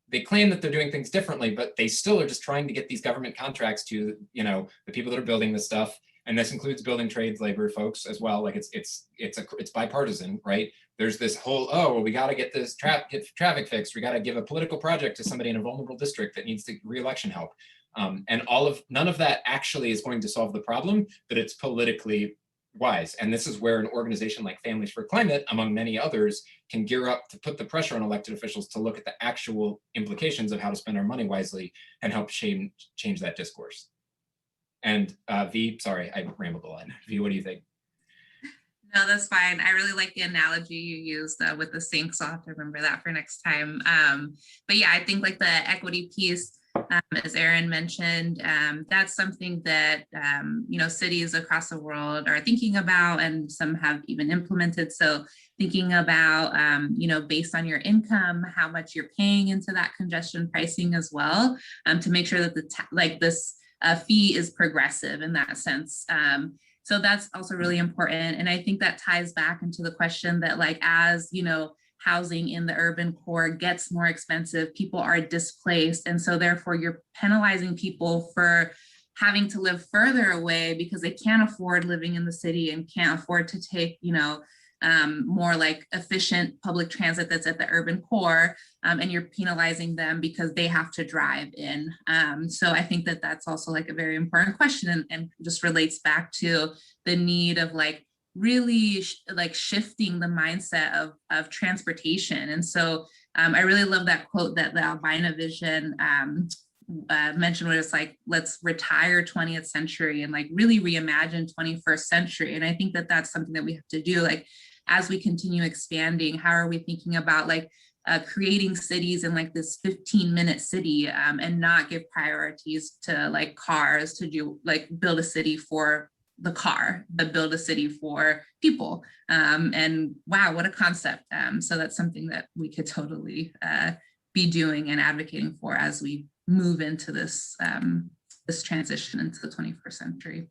they claim that they're doing things differently, but they still are just trying to get these government contracts to, you know, the people that are building this stuff. And this includes building trades labor folks as well. Like it's bipartisan, right? There's this whole, oh, well, we got to get this traffic fixed. We got to give a political project to somebody in a vulnerable district that needs re-election help. And none of that actually is going to solve the problem, but it's politically wise. And this is where an organization like Families for Climate, among many others, can gear up to put the pressure on elected officials to look at the actual implications of how to spend our money wisely and help change that discourse. And V, sorry, I rambled a lot. V, what do you think? No, that's fine. I really like the analogy you used with the sinks. I'll have to remember that for next time. But yeah, I think like the equity piece, as Erin mentioned, that's something that, you know, cities across the world are thinking about, and some have even implemented. So thinking about, you know, based on your income, how much you're paying into that congestion pricing as well, to make sure that this fee is progressive in that sense. So that's also really important. And I think that ties back into the question that, like, as, you know, housing in the urban core gets more expensive, people are displaced. And so therefore you're penalizing people for having to live further away because they can't afford living in the city and can't afford to take, you know, more like efficient public transit that's at the urban core, and you're penalizing them because they have to drive in. So I think that that's also like a very important question, and just relates back to the need of like really like shifting the mindset of transportation. And so I really love that quote that the Albino vision mentioned, where it's like, let's retire 20th century and like really reimagine 21st century. And I think that that's something that we have to do. Like, as we continue expanding, how are we thinking about like creating cities in like this 15-minute city, and not give priorities to like cars, to do like build a city for the car, but build a city for people. And wow, what a concept. So that's something that we could totally be doing and advocating for as we move into this this transition into the 21st century.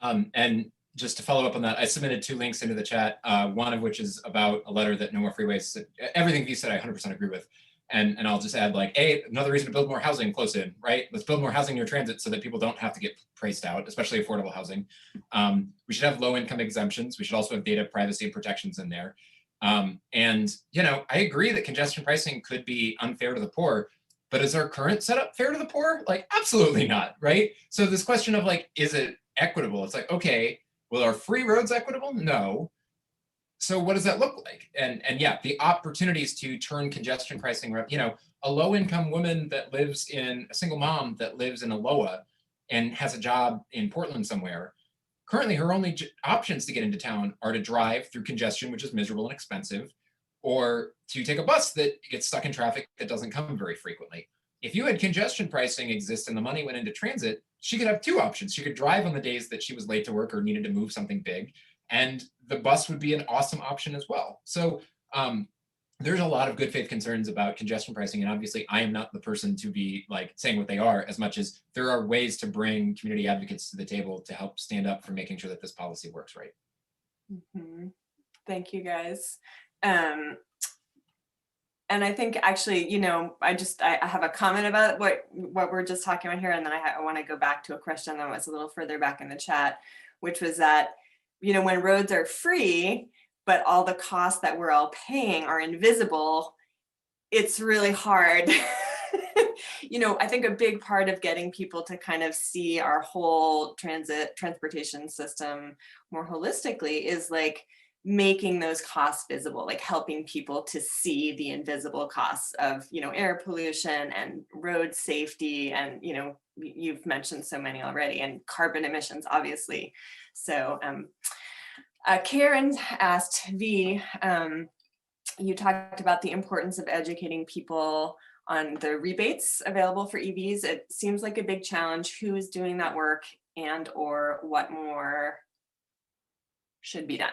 And just to follow up on that, I submitted 2 links into the chat, one of which is about a letter that No More Freeways, everything you said I 100% agree with. And I'll just add like, another reason to build more housing close in, right? Let's build more housing near transit so that people don't have to get priced out, especially affordable housing. We should have low income exemptions. We should also have data privacy and protections in there. And, you know, I agree that congestion pricing could be unfair to the poor, but is our current setup fair to the poor? Like, absolutely not, right? So this question of like, is it equitable? It's like, okay, well, are free roads equitable? No. So what does that look like? And yeah, the opportunities to turn congestion pricing, you know, a low income woman that lives in, a single mom that lives in Aloha and has a job in Portland somewhere, currently her only options to get into town are to drive through congestion, which is miserable and expensive, or to take a bus that gets stuck in traffic that doesn't come very frequently. If you had congestion pricing exist and the money went into transit, she could have two options. She could drive on the days that she was late to work or needed to move something big, and the bus would be an awesome option as well. So there's a lot of good faith concerns about congestion pricing, and obviously I am not the person to be like saying what they are, as much as there are ways to bring community advocates to the table to help stand up for making sure that this policy works right. Mm-hmm. Thank you, guys. And I think actually, you know, I have a comment about what we're just talking about here, and then I want to go back to a question that was a little further back in the chat, which was that, you know, when roads are free, but all the costs that we're all paying are invisible, it's really hard. You know, I think a big part of getting people to kind of see our whole transportation system more holistically is like making those costs visible, like helping people to see the invisible costs of, you know, air pollution and road safety, and, you know, you've mentioned so many already, and carbon emissions, obviously. So Karen asked V, you talked about the importance of educating people on the rebates available for EVs. It seems like a big challenge. Who is doing that work, and or what more should be done?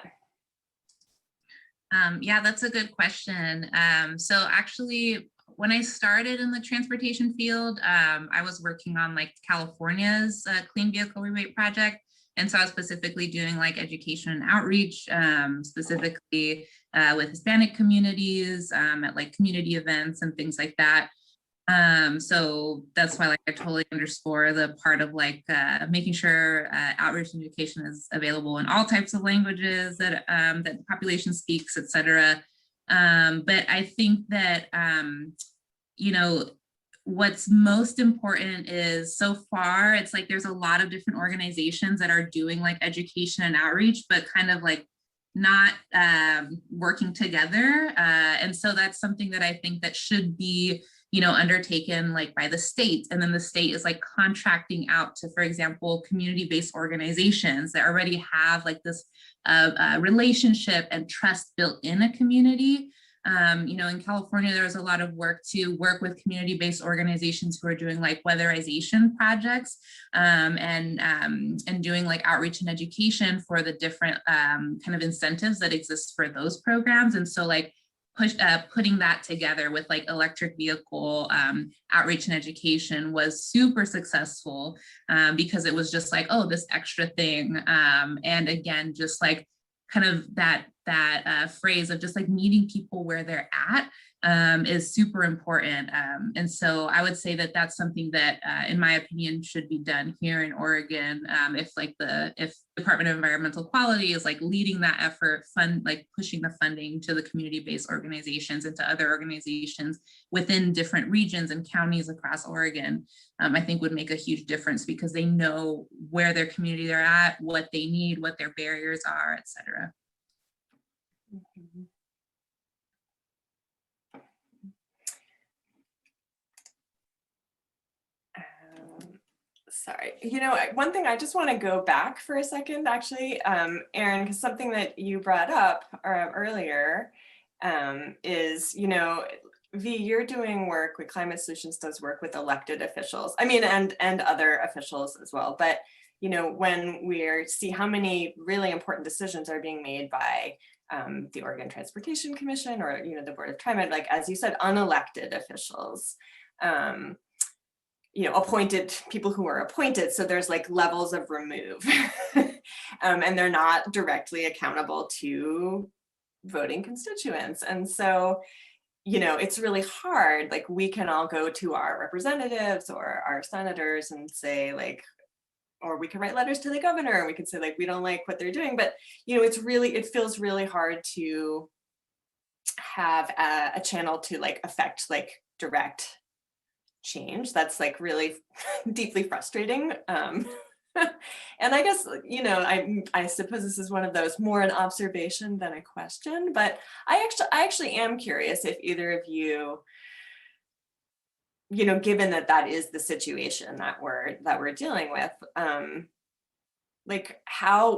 Yeah, that's a good question. So actually, when I started in the transportation field, I was working on like California's clean vehicle rebate project. And so I was specifically doing like education and outreach, specifically with Hispanic communities at like community events and things like that. So that's why like I totally underscore the part of like making sure outreach and education is available in all types of languages that that the population speaks, et cetera. But I think that you know, what's most important is, so far it's like there's a lot of different organizations that are doing like education and outreach, but kind of like not working together. And so that's something that I think that should be, you know, undertaken like by the state. And then the state is like contracting out to, for example, community-based organizations that already have like this relationship and trust built in a community. You know, in California, there was a lot of work to work with community-based organizations who are doing like weatherization projects and doing like outreach and education for the different kind of incentives that exist for those programs. And so like putting that together with like electric vehicle outreach and education was super successful because it was just like, oh, this extra thing. And again, just like kind of that phrase of just like meeting people where they're at is super important. And so I would say that that's something that, in my opinion, should be done here in Oregon. If Department of Environmental Quality is like leading that effort, like pushing the funding to the community-based organizations and to other organizations within different regions and counties across Oregon, I think would make a huge difference because they know where their community they're at, what they need, what their barriers are, et cetera. Mm-hmm. Sorry, you know, one thing I just want to go back for a second, actually, Erin, because something that you brought up earlier is, you know, V, you're doing work with Climate Solutions does work with elected officials, I mean, and other officials as well. But, you know, when we see how many really important decisions are being made by the Oregon Transportation Commission or, you know, the Board of Climate, like, as you said, unelected officials, you know, appointed people who are appointed. So there's like levels of remove and they're not directly accountable to voting constituents. And so, you know, it's really hard. Like we can all go to our representatives or our senators and say like, or we can write letters to the governor and we can say like, we don't like what they're doing, but you know, it feels really hard to have a channel to like affect like direct change. That's like really deeply frustrating. And I guess, you know, I suppose this is one of those more an observation than a question, but I actually am curious if either of you, you know, given that that is the situation that we're dealing with, like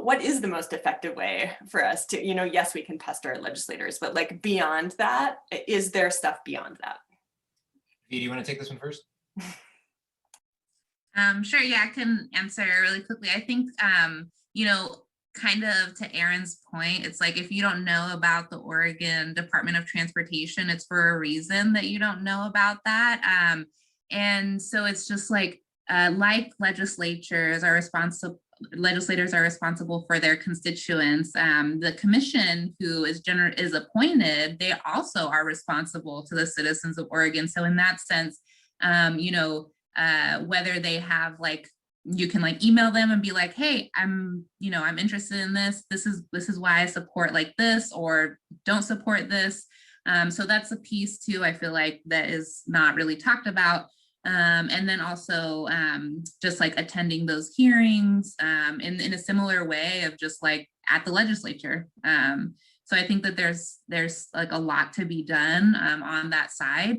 what is the most effective way for us to, yes, we can pester our legislators, but like beyond that, is there stuff beyond that? V, do you want to take this one first? Sure, yeah, I can answer really quickly. I think, kind of to Aaron's point, it's like if you don't know about the Oregon Department of Transportation, it's for a reason that you don't know about that. And so it's just like legislators are responsible for their constituents. The commission who is appointed, they also are responsible to the citizens of Oregon. So in that sense, whether they have like, you can like email them and be like, hey, I'm interested in this. This is why I support like this or don't support this. So that's a piece too, I feel like that is not really talked about. And then also just like attending those hearings in a similar way of just like at the legislature. So I think that there's like a lot to be done on that side.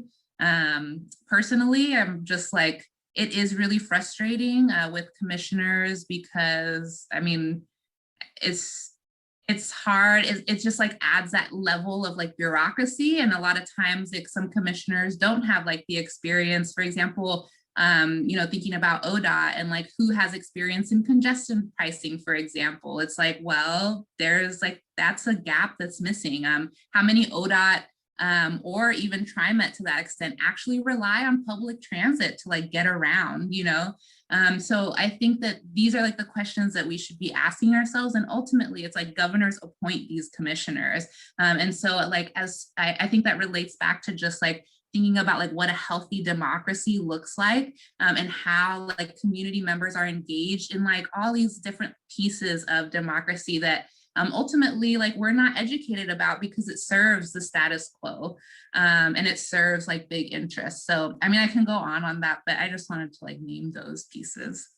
Personally, I'm just like, it is really frustrating with commissioners because, I mean, it's hard. It just like adds that level of like bureaucracy. And a lot of times like some commissioners don't have like the experience, for example, thinking about ODOT and like who has experience in congestion pricing, for example. It's like, well, there's like, that's a gap that's missing. How many ODOT or even TriMet to that extent actually rely on public transit to like get around, so I think that these are like the questions that we should be asking ourselves. And ultimately it's like governors appoint these commissioners. And so like, as I think that relates back to just like thinking about like what a healthy democracy looks like and how like community members are engaged in like all these different pieces of democracy that ultimately like we're not educated about because it serves the status quo and it serves like big interests. So I mean, I can go on that, but I just wanted to like name those pieces.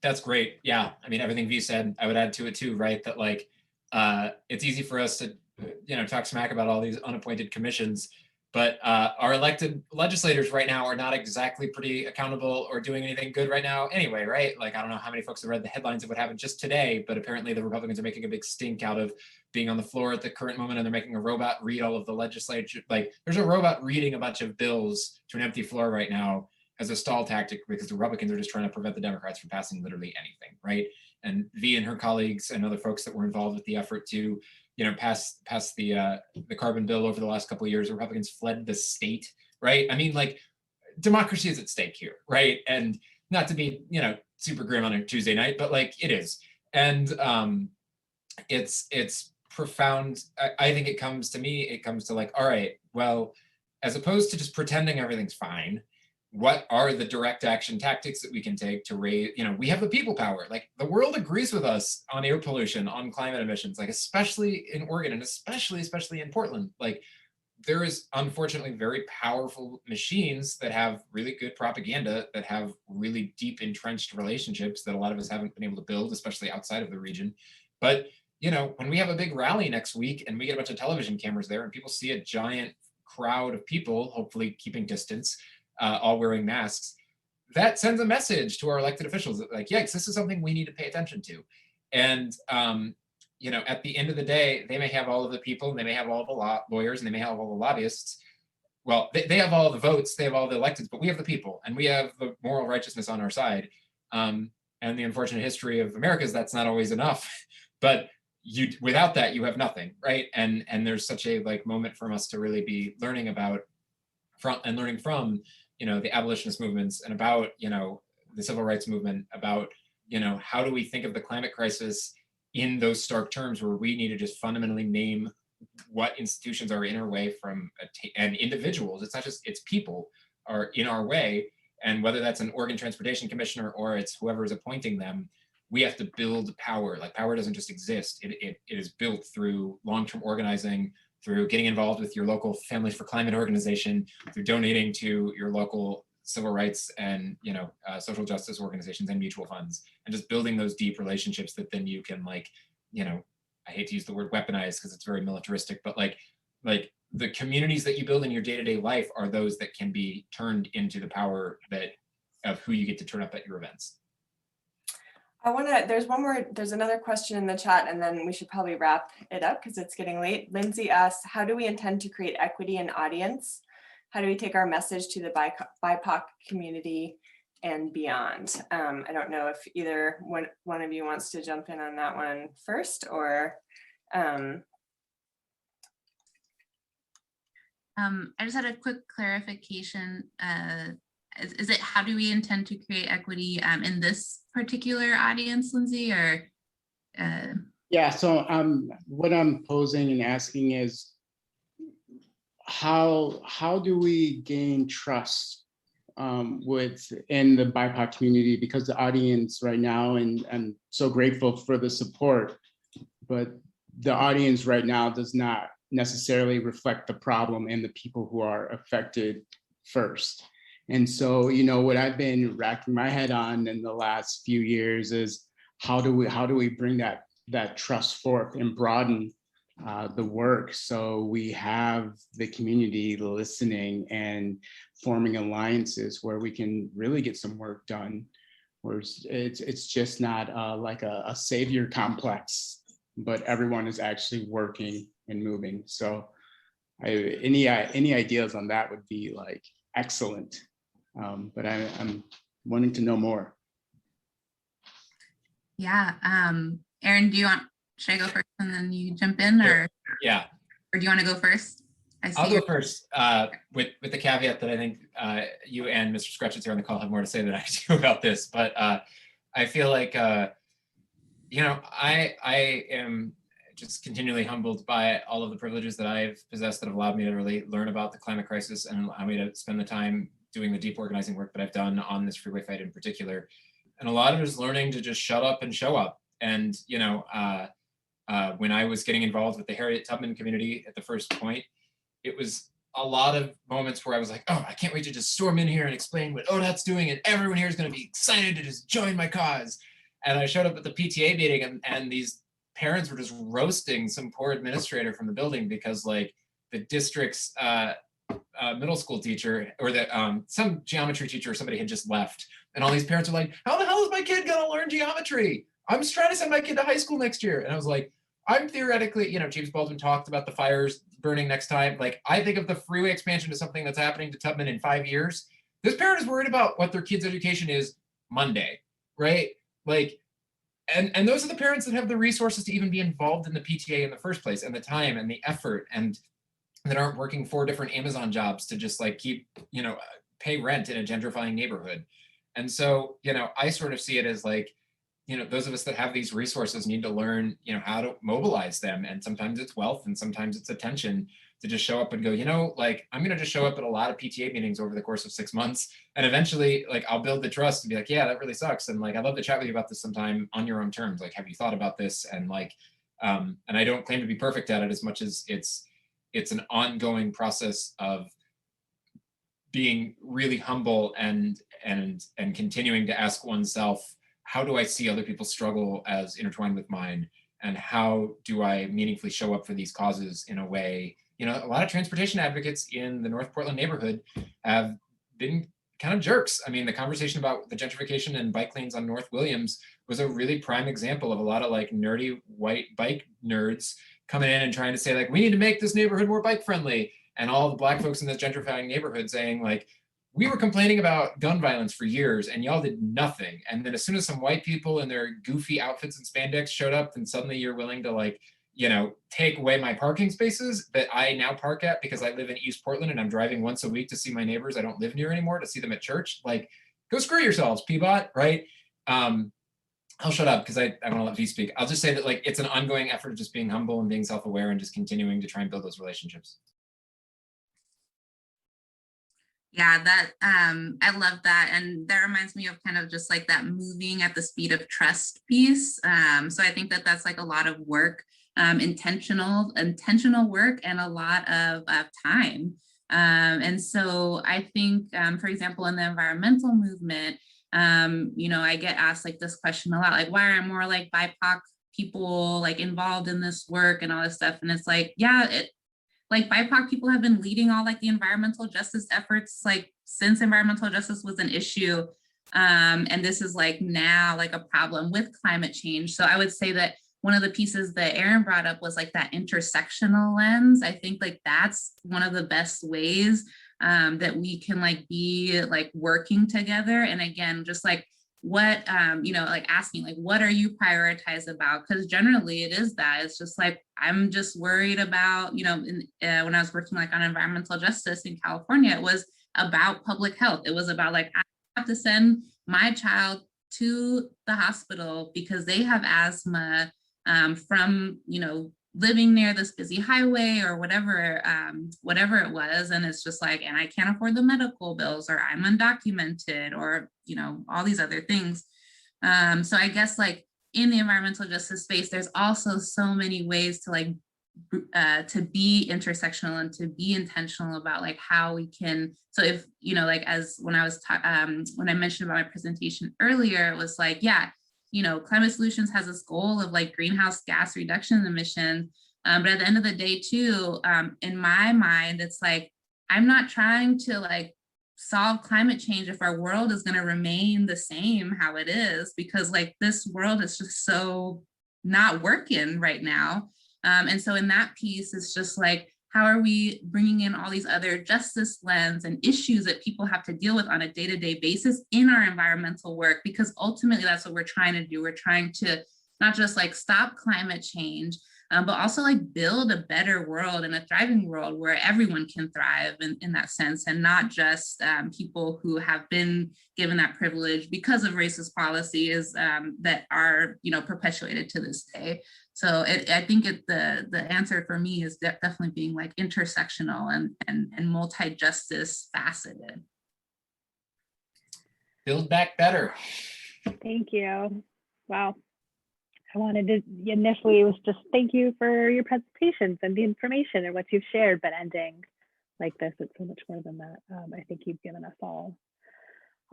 That's great. Yeah, I mean, everything V said, I would add to it too, right? That like it's easy for us to talk smack about all these unappointed commissions, but our elected legislators right now are not exactly pretty accountable or doing anything good right now anyway, right? Like, I don't know how many folks have read the headlines of what happened just today, but apparently the Republicans are making a big stink out of being on the floor at the current moment, and they're making a robot read all of the legislature. Like, there's a robot reading a bunch of bills to an empty floor right now as a stall tactic because the Republicans are just trying to prevent the Democrats from passing literally anything, right? And V and her colleagues and other folks that were involved with the effort to pass the carbon bill over the last couple of years, Republicans fled the state, right? I mean, like, democracy is at stake here, right? And not to be, super grim on a Tuesday night, but like it is. And it's profound. I think it comes to like, all right, well, as opposed to just pretending everything's fine, what are the direct action tactics that we can take to raise, we have the people power. Like, the world agrees with us on air pollution, on climate emissions, like especially in Oregon and especially in Portland. Like, there is unfortunately very powerful machines that have really good propaganda, that have really deep entrenched relationships that a lot of us haven't been able to build, especially outside of the region. But, when we have a big rally next week and we get a bunch of television cameras there and people see a giant crowd of people, hopefully keeping distance, all wearing masks, that sends a message to our elected officials that, like, yikes, this is something we need to pay attention to. And at the end of the day, they may have all of the people, and they may have all the lawyers, and they may have all the lobbyists. Well, they have all the votes, they have all the electeds, but we have the people, and we have the moral righteousness on our side. And the unfortunate history of America is that's not always enough. But without that, you have nothing, right? And there's such a like moment for us to really be learning about learning from the abolitionist movements and about the civil rights movement, about how do we think of the climate crisis in those stark terms, where we need to just fundamentally name what institutions are in our way from and individuals. It's not just, it's people are in our way, and whether that's an Oregon Transportation Commissioner or it's whoever is appointing them, we have to build power. Like, power doesn't just exist, it is built through long-term organizing, through getting involved with your local Families for Climate organization, through donating to your local civil rights and social justice organizations and mutual funds, and just building those deep relationships that then you can I hate to use the word weaponize because it's very militaristic, but like the communities that you build in your day-to-day life are those that can be turned into the power of who you get to turn up at your events. there's another question in the chat, and then we should probably wrap it up because it's getting late. Lindsay asks, how do we intend to create equity in audience? How do we take our message to the BIPOC community and beyond? I don't know if either one of you wants to jump in on that one first, or I just had a quick clarification. Is it how do we intend to create equity in this particular audience, Lindsay, or? Yeah, so what I'm posing and asking is, how do we gain trust within the BIPOC community? Because the audience right now, and I'm so grateful for the support, but the audience right now does not necessarily reflect the problem and the people who are affected first. And so, you know, what I've been racking my head on in the last few years is how do we bring that trust forth and broaden the work, so we have the community listening and forming alliances where we can really get some work done, where it's just not like a savior complex, but everyone is actually working and moving. So any ideas on that would be like excellent, but I'm wanting to know more. Yeah, Aaron, should I go first and then you jump in, or? Yeah. Or do you want to go first? I'll go first with the caveat that I think you and Mr. Scratchets here on the call have more to say than I do about this, but I feel like, you know, I am just continually humbled by all of the privileges that I've possessed that have allowed me to really learn about the climate crisis and allow me to spend the time doing the deep organizing work that I've done on this freeway fight in particular. And a lot of it is learning to just shut up and show up. And, you know, when I was getting involved with the Harriet Tubman community at the first point, it was a lot of moments where I was like, oh, I can't wait to just storm in here and explain what ODOT's doing, and everyone here is going to be excited to just join my cause. And I showed up at the PTA meeting, and these parents were just roasting some poor administrator from the building because, like, the district's middle school teacher, or some geometry teacher or somebody had just left. And all these parents are like, how the hell is my kid going to learn geometry? I'm just trying to send my kid to high school next year. And I was like, I'm theoretically, you know, James Baldwin talked about the fires burning next time. Like, I think of the freeway expansion as something that's happening to Tubman in 5 years. This parent is worried about what their kid's education is Monday, right? Like, and those are the parents that have the resources to even be involved in the PTA in the first place, and the time and the effort, and that aren't working 4 different Amazon jobs to just like keep, you know, pay rent in a gentrifying neighborhood. And so, you know, I sort of see it as like, you know, those of us that have these resources need to learn, you know, how to mobilize them. And sometimes it's wealth and sometimes it's attention to just show up and go, you know, like, I'm going to just show up at a lot of PTA meetings over the course of 6 months. And eventually, like, I'll build the trust and be like, yeah, that really sucks. And like, I'd love to chat with you about this sometime on your own terms. Like, have you thought about this? And like, and I don't claim to be perfect at it as much as it's an ongoing process of being really humble and continuing to ask oneself, how do I see other people's struggle as intertwined with mine? And how do I meaningfully show up for these causes in a way, you know, a lot of transportation advocates in the North Portland neighborhood have been kind of jerks. I mean, the conversation about the gentrification and bike lanes on North Williams was a really prime example of a lot of like nerdy white bike nerds coming in and trying to say like, we need to make this neighborhood more bike friendly. And all the Black folks in this gentrifying neighborhood saying like, we were complaining about gun violence for years and y'all did nothing. And then as soon as some white people in their goofy outfits and spandex showed up, then suddenly you're willing to like, you know, take away my parking spaces that I now park at because I live in East Portland and I'm driving once a week to see my neighbors I don't live near anymore, to see them at church. Like, go screw yourselves, Peabot, right? I'll shut up because I want to let V speak. I'll just say that like, it's an ongoing effort of just being humble and being self-aware and just continuing to try and build those relationships. Yeah, that I love that. And that reminds me of kind of just like that moving at the speed of trust piece. So I think that that's like a lot of work, intentional work, and a lot of time. And so I think, for example, in the environmental movement, you know, I get asked like this question a lot, like, why aren't more like BIPOC people like involved in this work and all this stuff? And it's like, yeah, like BIPOC people have been leading all like the environmental justice efforts like since environmental justice was an issue. And this is like now like a problem with climate change. So I would say that one of the pieces that Aaron brought up was like that intersectional lens. I think like that's one of the best ways that we can like be like working together. And again, just like what, like asking like, what are you prioritized about? Because generally it is that. It's just like, I'm just worried about, when I was working like on environmental justice in California, it was about public health. It was about like, I have to send my child to the hospital because they have asthma from, living near this busy highway or whatever it was. And it's just like, and I can't afford the medical bills, or I'm undocumented, or, all these other things. So I guess like in the environmental justice space, there's also so many ways to like, to be intersectional and to be intentional about like how we can. So if, like as when I was, when I mentioned about my presentation earlier, it was like, yeah, Climate Solutions has this goal of like greenhouse gas reduction emissions. But at the end of the day too, in my mind, it's like, I'm not trying to like solve climate change if our world is going to remain the same how it is, because like this world is just so not working right now. And so in that piece, it's just like, how are we bringing in all these other justice lens and issues that people have to deal with on a day-to-day basis in our environmental work? Because ultimately that's what we're trying to do. We're trying to not just like stop climate change, but also like build a better world and a thriving world where everyone can thrive in that sense, and not just people who have been given that privilege because of racist policies that are, perpetuated to this day. So I think the answer for me is definitely being like intersectional and multi-justice faceted. Build back better. Thank you. Wow. I wanted to initially was just thank you for your presentations and the information and what you've shared, but ending like this, it's so much more than that. I think you've given us all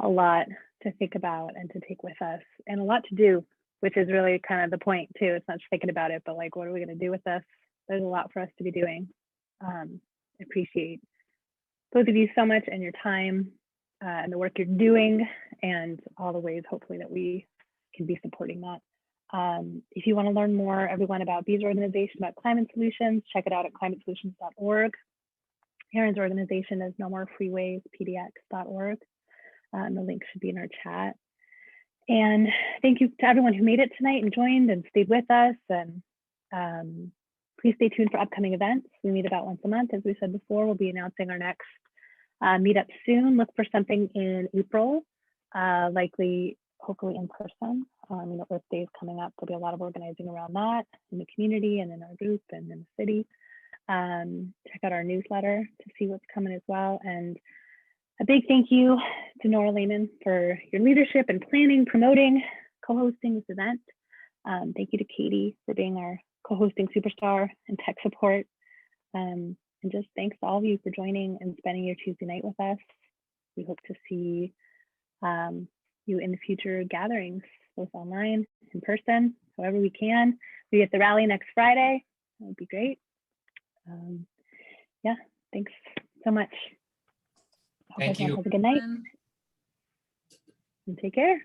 a lot to think about and to take with us, and a lot to do, which is really kind of the point too. It's not just thinking about it, but like, what are we going to do with this? There's a lot for us to be doing. I appreciate both of you so much, and your time and the work you're doing, and all the ways hopefully that we can be supporting that. If you want to learn more, everyone, about Bee's organization, about climate solutions, check it out at climatesolutions.org. Aaron's organization is No More Freeways, pdx.org. And the link should be in our chat. And thank you to everyone who made it tonight and joined and stayed with us. And please stay tuned for upcoming events. We meet about once a month. As we said before, we'll be announcing our next meetup soon. Look for something in April, likely, hopefully in person. Earth Day is coming up. There'll be a lot of organizing around that in the community and in our group and in the city. Check out our newsletter to see what's coming as well. And a big thank you to Nora Lehman for your leadership and planning, promoting, co-hosting this event. Thank you to Katie for being our co-hosting superstar and tech support. And just thanks to all of you for joining and spending your Tuesday night with us. We hope to see you in the future gatherings, both online, in person, however we can. Maybe at the rally next Friday. That would be great. Yeah, thanks so much. Hope Thank everyone you. has a good night and take care.